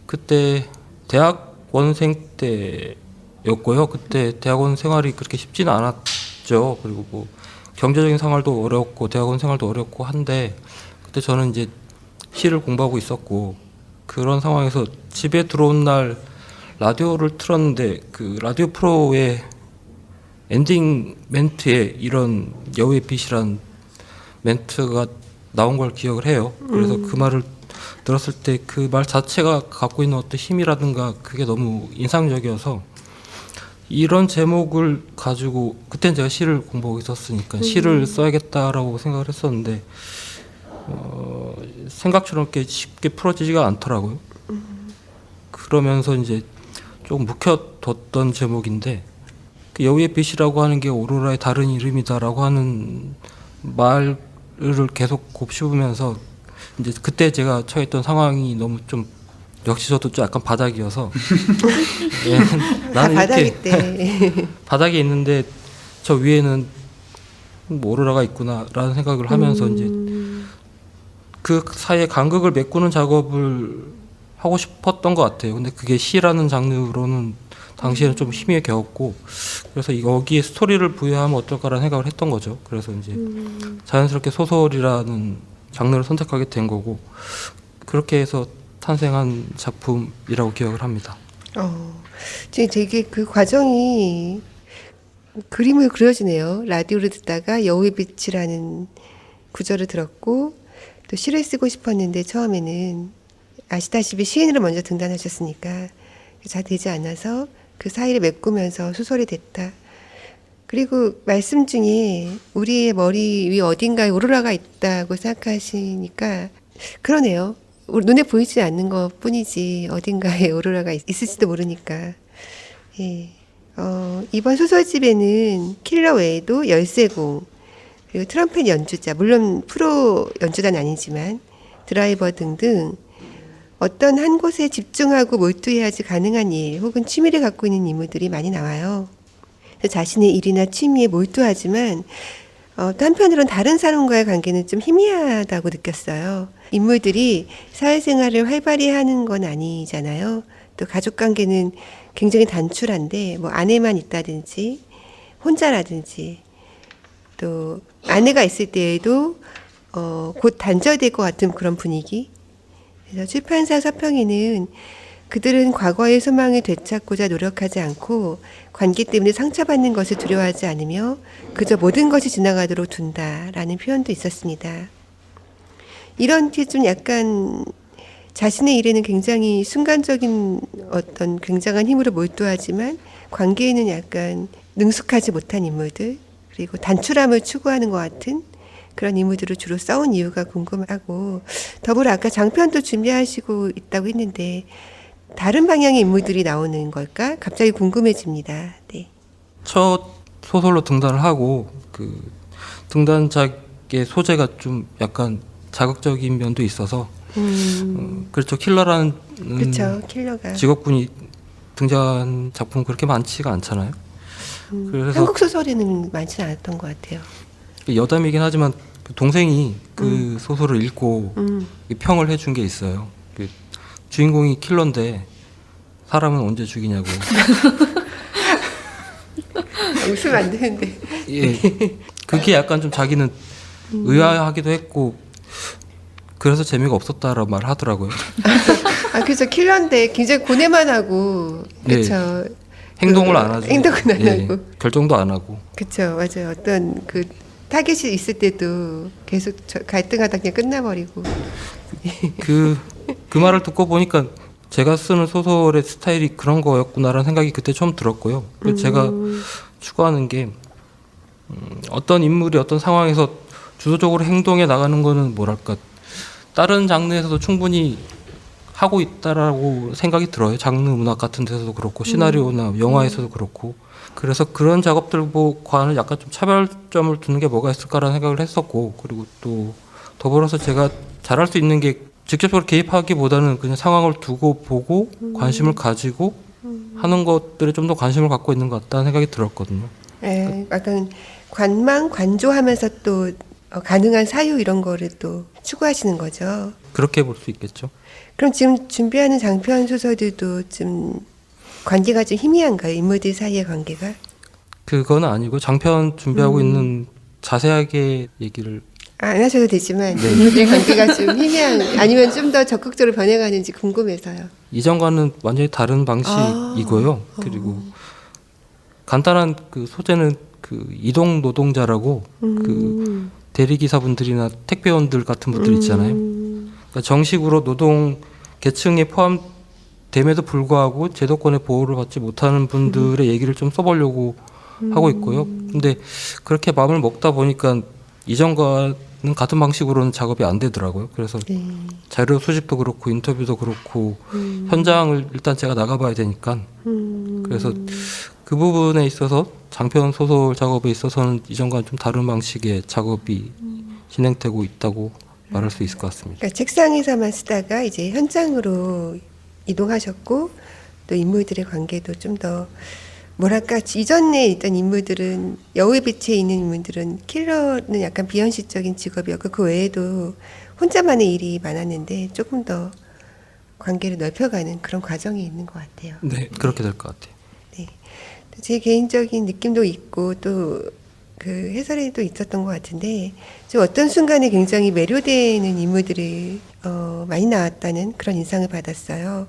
그때 대학원생 때였고요. 그때 대학원 생활이 그렇게 쉽지는 않았죠. 그리고 뭐 경제적인 생활도 어렵고 대학원 생활도 어렵고 한데 그때 저는 이제 시를 공부하고 있었고 그런 상황에서 집에 들어온 날 라디오를 틀었는데 그 라디오 프로의 엔딩 멘트에 이런 여우의 빛이란 멘트가 나온 걸 기억을 해요. 그래서 그 말을 들었을 때 그 말 자체가 갖고 있는 어떤 힘이라든가 그게 너무 인상적이어서 이런 제목을 가지고 그때는 제가 시를 공부하고 있었으니까 시를 써야겠다라고 생각을 했었는데 생각처럼 이렇게 쉽게 풀어지지가 않더라고요. 그러면서 이제 조금 묵혀뒀던 제목인데 그 여우의 빛이라고 하는 게 오로라의 다른 이름이다라고 하는 말을 계속 곱씹으면서 이제 그때 제가 처했던 상황이 너무 좀 역시 저도 좀 약간 바닥이어서 나는 바닥이 때 바닥에 있는데 저 위에는 뭐 오로라가 있구나라는 생각을 하면서 이제 그 사이에 간극을 메꾸는 작업을 하고 싶었던 것 같아요. 근데 그게 시라는 장르로는 당시에는 좀 힘이 겨웠고 그래서 여기에 스토리를 부여하면 어떨까라는 생각을 했던 거죠. 그래서 이제 자연스럽게 소설이라는 장르를 선택하게 된 거고 그렇게 해서 탄생한 작품이라고 기억을 합니다. 지금 되게 그 과정이 그림을 그려지네요. 라디오를 듣다가 여우의 빛이라는 구절을 들었고 또 시를 쓰고 싶었는데 처음에는 아시다시피 시인으로 먼저 등단하셨으니까 잘 되지 않아서 그 사이를 메꾸면서 소설이 됐다. 그리고 말씀 중에 우리의 머리 위 어딘가에 오로라가 있다고 생각하시니까 그러네요. 눈에 보이지 않는 것 뿐이지 어딘가에 오로라가 있을지도 모르니까. 이번 소설집에는 킬러 외에도 열쇠공 그리고 트럼펫 연주자 물론 프로 연주자는 아니지만 드라이버 등등 어떤 한 곳에 집중하고 몰두해야지 가능한 일 혹은 취미를 갖고 있는 인물들이 많이 나와요. 자신의 일이나 취미에 몰두하지만 또 한편으로는 다른 사람과의 관계는 좀 희미하다고 느꼈어요. 인물들이 사회생활을 활발히 하는 건 아니잖아요. 또 가족관계는 굉장히 단출한데 뭐 아내만 있다든지 혼자라든지 또 아내가 있을 때에도 곧 단절될 것 같은 그런 분위기. 그래서 출판사 서평에는 그들은 과거의 소망을 되찾고자 노력하지 않고 관계 때문에 상처받는 것을 두려워하지 않으며 그저 모든 것이 지나가도록 둔다라는 표현도 있었습니다. 이런 게 좀 약간 자신의 일에는 굉장히 순간적인 어떤 굉장한 힘으로 몰두하지만 관계에는 약간 능숙하지 못한 인물들 그리고 단출함을 추구하는 것 같은 그런 인물들을 주로 써온 이유가 궁금하고 더불어 아까 장편도 준비하시고 있다고 했는데 다른 방향의 인물들이 나오는 걸까? 갑자기 궁금해집니다. 네. 첫 소설로 등단을 하고 그 등단작의 소재가 좀 약간 자극적인 면도 있어서 그렇죠. 킬러라는 그렇죠. 킬러가 직업군이 등장한 작품은 그렇게 많지가 않잖아요. 그래서 한국 소설에는 많지는 않았던 것 같아요. 여담이긴 하지만 동생이 그 소설을 읽고 평을 해준 게 있어요. 그 주인공이 킬러인데 사람은 언제 죽이냐고. 웃으면 안 되는데. 예, 그게 약간 좀 자기는 의아하기도 했고 그래서 재미가 없었다라고 말을 하더라고요. 그래서 킬러인데 굉장히 고뇌만 하고 그렇죠. 행동을 안 하죠. 행동은 안 하고 결정도 안 하고. 그렇죠, 맞아요. 어떤 그 타겟이 있을 때도 계속 갈등하다 그냥 끝나버리고. 그 말을 듣고 보니까 제가 쓰는 소설의 스타일이 그런 거였구나라는 생각이 그때 처음 들었고요. 그래서 제가 추구하는 게 어떤 인물이 어떤 상황에서 주도적으로 행동해 나가는 거는 뭐랄까 다른 장르에서도 충분히 하고 있다라고 생각이 들어요. 장르 문학 같은 데서도 그렇고 시나리오나 영화에서도 그렇고. 그래서 그런 작업들 관을 약간 좀 차별점을 두는 게 뭐가 있을까라는 생각을 했었고, 그리고 또 더불어서 제가 잘할 수 있는 게 직접적으로 개입하기보다는 그냥 상황을 두고 보고 관심을 가지고 하는 것들에 좀 더 관심을 갖고 있는 것 같다는 생각이 들었거든요. 예, 약간 관망, 관조하면서 또 가능한 사유 이런 거를 또 추구하시는 거죠. 그렇게 볼 수 있겠죠. 그럼 지금 준비하는 장편 소설들도 좀 관계가 좀 희미한가요? 인물들 사이의 관계가? 그건 아니고 장편 준비하고 있는 자세하게 얘기를 안 하셔도 되지만 인물들 관계가 좀 희미한 아니면 좀 더 적극적으로 변해가는지 궁금해서요. 이전과는 완전히 다른 방식이고요. 그리고 간단한 그 소재는 그 이동 노동자라고 그 대리기사분들이나 택배원들 같은 분들 있잖아요. 그러니까 정식으로 노동 계층에 포함됨에도 불구하고 제도권의 보호를 받지 못하는 분들의 얘기를 좀 써보려고 하고 있고요. 근데 그렇게 마음을 먹다 보니까 이전과는 같은 방식으로는 작업이 안 되더라고요. 그래서 자료 수집도 그렇고 인터뷰도 그렇고 현장을 일단 제가 나가봐야 되니까 그래서 그 부분에 있어서 장편 소설 작업에 있어서는 이전과는 좀 다른 방식의 작업이 진행되고 있다고 말할 수 있을 것 같습니다. 그러니까 책상에서만 쓰다가 이제 현장으로 이동하셨고 또 인물들의 관계도 좀 더 뭐랄까 이전에 있던 인물들은 여우의 빛에 있는 인물들은 킬러는 약간 비현실적인 직업이었고 그 외에도 혼자만의 일이 많았는데 조금 더 관계를 넓혀가는 그런 과정이 있는 것 같아요. 네, 그렇게 될 것 같아요. 네, 제 개인적인 느낌도 있고 또 그 해설에도 있었던 것 같은데 좀 어떤 순간에 굉장히 매료되는 인물들이 많이 나왔다는 그런 인상을 받았어요.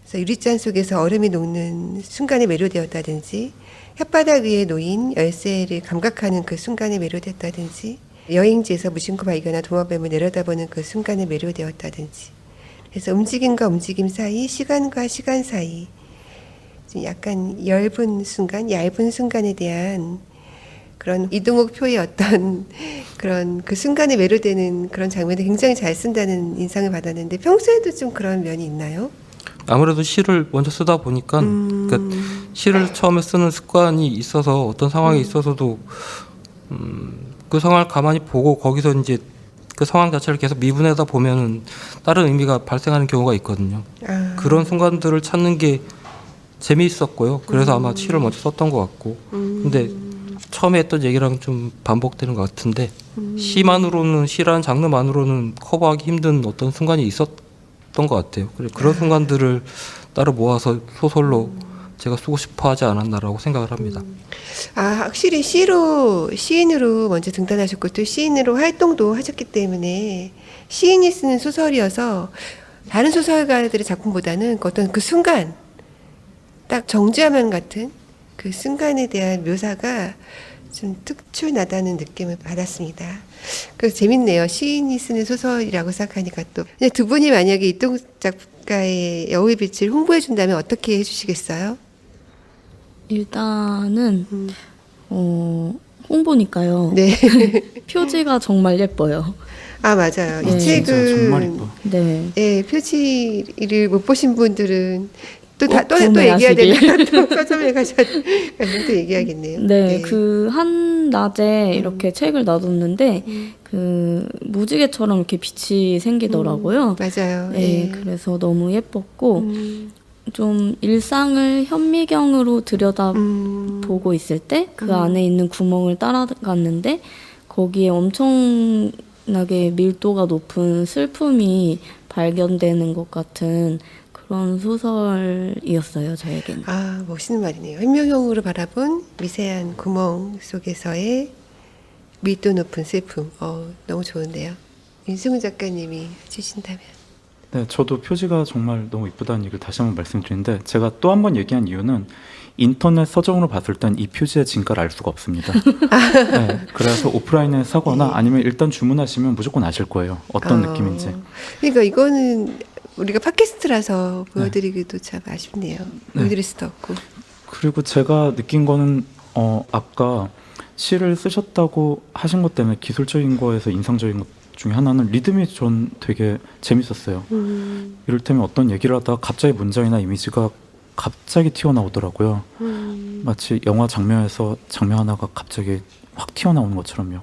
그래서 유리잔 속에서 얼음이 녹는 순간에 매료되었다든지 혓바닥 위에 놓인 열쇠를 감각하는 그 순간에 매료됐다든지 여행지에서 무심코 발견한 도마뱀을 내려다보는 그 순간에 매료되었다든지 그래서 움직임과 움직임 사이 시간과 시간 사이 좀 약간 얇은 순간에 대한 그런 이동욱 표의 어떤 그런 그 순간에 매료되는 그런 장면을 굉장히 잘 쓴다는 인상을 받았는데 평소에도 좀 그런 면이 있나요? 아무래도 시를 먼저 쓰다 보니까 그러니까 시를 처음에 쓰는 습관이 있어서 어떤 상황에 있어서도 그 상황을 가만히 보고 거기서 이제 그 상황 자체를 계속 미분하다 보면은 다른 의미가 발생하는 경우가 있거든요. 그런 순간들을 찾는 게 재미있었고요. 그래서 아마 시를 먼저 썼던 것 같고 근데 처음에 했던 얘기랑 좀 반복되는 것 같은데 시만으로는 시라는 장르만으로는 커버하기 힘든 어떤 순간이 있었던 것 같아요. 그래서 그런 순간들을 따로 모아서 소설로 제가 쓰고 싶어 하지 않았나라고 생각을 합니다. 확실히 시인으로 먼저 등단하셨고 또 시인으로 활동도 하셨기 때문에 시인이 쓰는 소설이어서 다른 소설가들의 작품보다는 어떤 그 순간 딱 정지화면 같은 그 순간에 대한 묘사가 좀 특출나다는 느낌을 받았습니다. 그래서 재밌네요. 시인이 쓰는 소설이라고 생각하니까 또. 두 분이 만약에 이동욱 작가의 여우의 빛을 홍보해 준다면 어떻게 해주시겠어요? 일단은 홍보니까요. 네. 표지가 정말 예뻐요. 맞아요. 네. 이 진짜 정말 책은 예뻐. 네. 네, 표지를 못 보신 분들은 또 구매하시길. 얘기해야 되니까 또 서점에 가셔서 또 얘기하겠네요. 네, 그 한낮에 이렇게 책을 놔뒀는데 그 무지개처럼 이렇게 빛이 생기더라고요. 맞아요. 네, 그래서 너무 예뻤고 좀 일상을 현미경으로 들여다보고 있을 때 그 안에 있는 구멍을 따라갔는데 거기에 엄청나게 밀도가 높은 슬픔이 발견되는 것 같은 그런 소설이었어요, 저에게는. 멋있는 말이네요. 현명형으로 바라본 미세한 구멍 속에서의 밀도 높은 슬픔. 너무 좋은데요. 윤승훈 작가님이 주신다면. 네, 저도 표지가 정말 너무 이쁘다는 얘기를 다시 한번 말씀드리는데 제가 또 한 번 얘기한 이유는 인터넷 서적으로 봤을 땐 이 표지의 진가를 알 수가 없습니다. 네, 그래서 오프라인에 사거나 아니면 일단 주문하시면 무조건 아실 거예요. 어떤 느낌인지. 그러니까 이거는 우리가 팟캐스트라서 보여드리기도 참 아쉽네요. 보여드릴 수도 없고. 그리고 제가 느낀 거는 아까 시를 쓰셨다고 하신 것 때문에 기술적인 거에서 인상적인 것 중에 하나는 리듬이 전 되게 재밌었어요. 이를테면 어떤 얘기를 하다가 갑자기 문장이나 이미지가 갑자기 튀어나오더라고요. 마치 영화 장면에서 장면 하나가 갑자기 확 튀어나오는 것처럼요.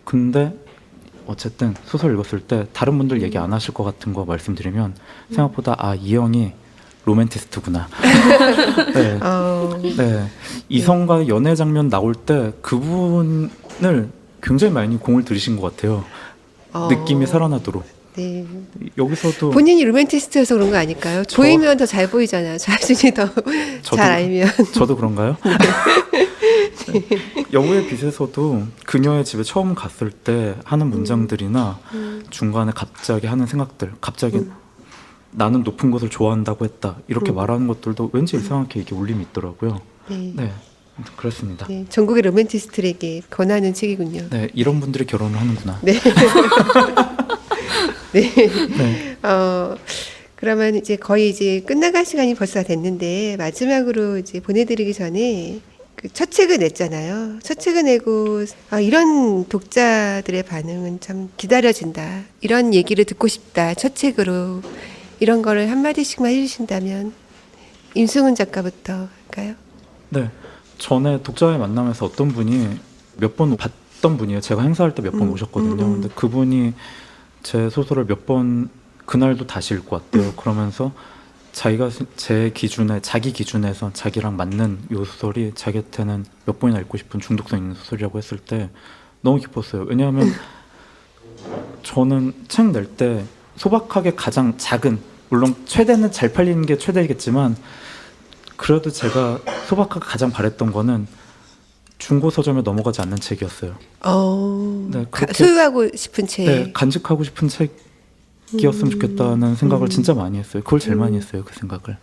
근데 어쨌든 소설 읽었을 때 다른 분들 얘기 안 하실 것 같은 거 말씀드리면 생각보다 이 형이 로맨티스트구나. 네. 네. 이성과 연애 장면 나올 때 그분을 굉장히 많이 공을 들이신 것 같아요. 느낌이 살아나도록. 네. 여기서도 본인이 로맨티스트여서 그런 거 아닐까요? 보이면 더 잘 보이잖아요. 자신이 더 잘 알면. 저도 그런가요? 네. 여우의 빛에서도 그녀의 집에 처음 갔을 때 하는 문장들이나 중간에 갑자기 하는 생각들, 갑자기 나는 높은 것을 좋아한다고 했다 이렇게 말하는 것들도 왠지 이상하게 이게 울림이 있더라고요. 네. 네, 그렇습니다. 네, 전국의 로맨티스트에게 권하는 책이군요. 네, 이런 분들이 결혼을 하는구나. 네. 네. 네. 그러면 이제 거의 이제 끝나갈 시간이 벌써 됐는데 마지막으로 이제 보내드리기 전에 그 첫 책을 냈잖아요. 첫 책을 내고 이런 독자들의 반응은 참 기다려진다. 이런 얘기를 듣고 싶다. 첫 책으로 이런 거를 한마디씩만 해주신다면 임승훈 작가부터 할까요? 네, 전에 독자의 만남에서 어떤 분이 몇 번 봤던 분이에요. 제가 행사할 때 몇 번 오셨거든요. 근데 그분이 제 소설을 몇 번 그날도 다시 읽고 왔대요. 그러면서 자기가 자기 기준에서 자기랑 맞는 요 소설이 자기한테는 몇 번이나 읽고 싶은 중독성 있는 소설이라고 했을 때 너무 기뻤어요. 왜냐하면 저는 책 낼 때 소박하게 가장 작은, 물론 최대는 잘 팔리는 게 최대이겠지만 그래도 제가 소박하게 가장 바랬던 거는 중고 서점에 넘어가지 않는 책이었어요. 네, 그렇게, 소유하고 싶은 책. 네, 간직하고 싶은 책이었으면 좋겠다는 생각을 진짜 많이 했어요. 그걸 제일 많이 했어요, 그 생각을.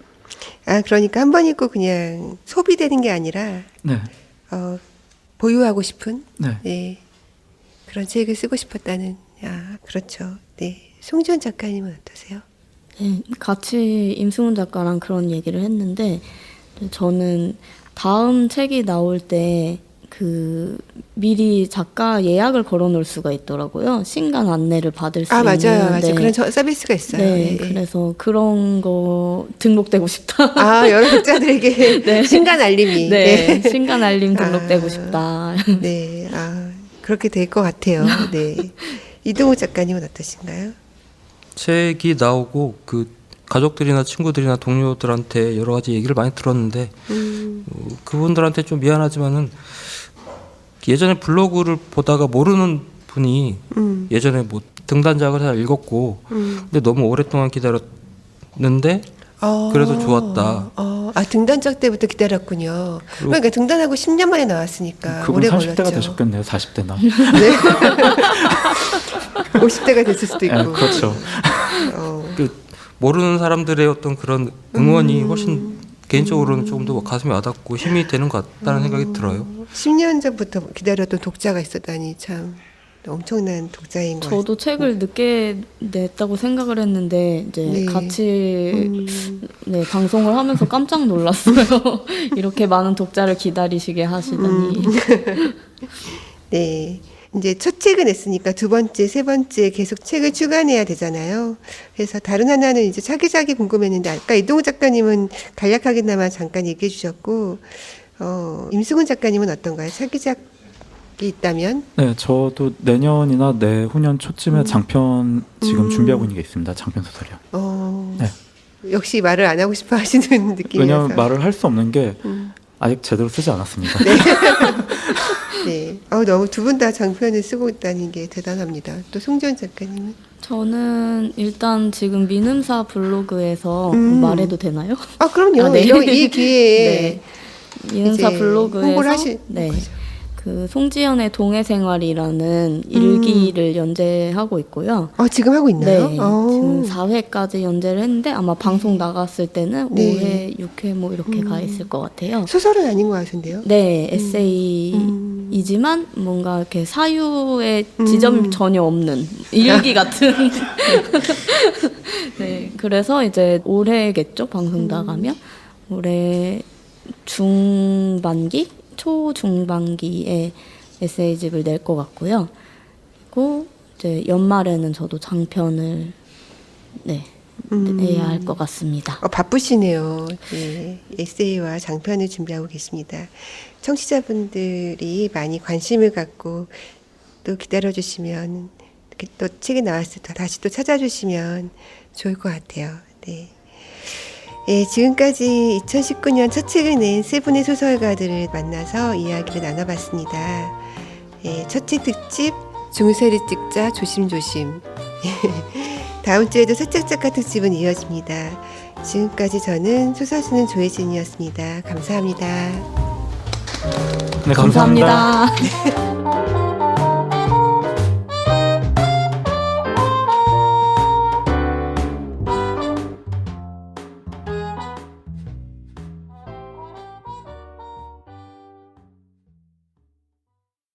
그러니까 한 번 읽고 그냥 소비되는 게 아니라 네, 보유하고 싶은 네. 네, 그런 책을 쓰고 싶었다는. 그렇죠. 네, 송지연 작가님은 어떠세요? 네, 같이 임승훈 작가랑 그런 얘기를 했는데 저는 다음 책이 나올 때 미리 작가 예약을 걸어놓을 수가 있더라고요. 신간 안내를 받을 수 있는. 맞아요. 네. 그런 서비스가 있어요. 네, 그래서 그런 거 등록되고 싶다. 여러 독자들에게 네. 신간 알림이. 네, 신간 알림 등록되고 싶다. 네, 그렇게 될 것 같아요. 네. 이동욱 작가님은 어떠신가요? 책이 나오고 가족들이나 친구들이나 동료들한테 여러 가지 얘기를 많이 들었는데 그분들한테 좀 미안하지만은 예전에 블로그를 보다가 모르는 분이 예전에 뭐 등단작을 잘 읽었고 근데 너무 오랫동안 기다렸는데 그래도 좋았다. 등단작 때부터 기다렸군요. 그러니까 등단하고 10년 만에 나왔으니까 그분 오래 30대가 걸렸죠. 되셨겠네요. 40대나. 네. 50대가 됐을 수도 있고. 네, 그렇죠. 모르는 사람들의 어떤 그런 응원이 훨씬 개인적으로는 조금 더 가슴에 와닿고 힘이 되는 것 같다는 생각이 들어요. 10년 전부터 기다렸던 독자가 있었다니 참 엄청난 독자인 것 같아요. 저도 책을 늦게 냈다고 생각을 했는데 이제 네. 같이 방송을 하면서 깜짝 놀랐어요. 이렇게 많은 독자를 기다리시게 하시다니. 네. 이제 첫 책을 냈으니까 두 번째, 세 번째 계속 책을 추가해야 되잖아요. 그래서 다른 하나는 이제 차기작이 궁금했는데 아까 이동우 작가님은 간략하게나마 잠깐 얘기해 주셨고 임승훈 작가님은 어떤가요? 차기작이 있다면? 네, 저도 내년이나 내후년 초쯤에 장편 지금 준비하고 있는 게 있습니다. 장편 소설이요. 네. 역시 말을 안 하고 싶어 하시는 느낌이라서. 왜냐하면 말을 할 수 없는 게 아직 제대로 쓰지 않았습니다. 네. 네. 너무 두 분 다 장편을 쓰고 있다는 게 대단합니다. 또 송지연 작가님은? 저는 일단 지금 민음사 블로그에서 말해도 되나요? 그럼요. 네. 이 기회에 네. 민음사 이제 블로그에서 홍보를 하실 네. 거죠. 송지연의 동해생활이라는 일기를 연재하고 있고요. 지금 하고 있나요? 네, 지금 4회까지 연재를 했는데 아마 방송 나갔을 때는 네. 5회, 6회 뭐 이렇게 가 있을 것 같아요. 소설은 아닌 것 같은데요? 네, 에세이이지만 뭔가 이렇게 사유의 지점이 전혀 없는 일기 같은. 네, 그래서 이제 올해겠죠, 방송 나가면. 올해 중반기? 초중반기에 에세이집을 낼 것 같고요. 그리고 이제 연말에는 저도 장편을 내야 할 것 같습니다. 바쁘시네요. 네, 에세이와 장편을 준비하고 계십니다. 청취자분들이 많이 관심을 갖고 또 기다려주시면 이렇게 또 책이 나왔을 때 다시 또 찾아주시면 좋을 것 같아요. 네. 예, 지금까지 2019년 첫 책을 낸 세 분의 소설가들을 만나서 이야기를 나눠봤습니다. 예, 첫 책 특집 중세를 찍자 조심조심. 다음 주에도 서책 작가 특집은 이어집니다. 지금까지 저는 소설쓰는 조혜진이었습니다. 감사합니다. 네, 감사합니다. 감사합니다.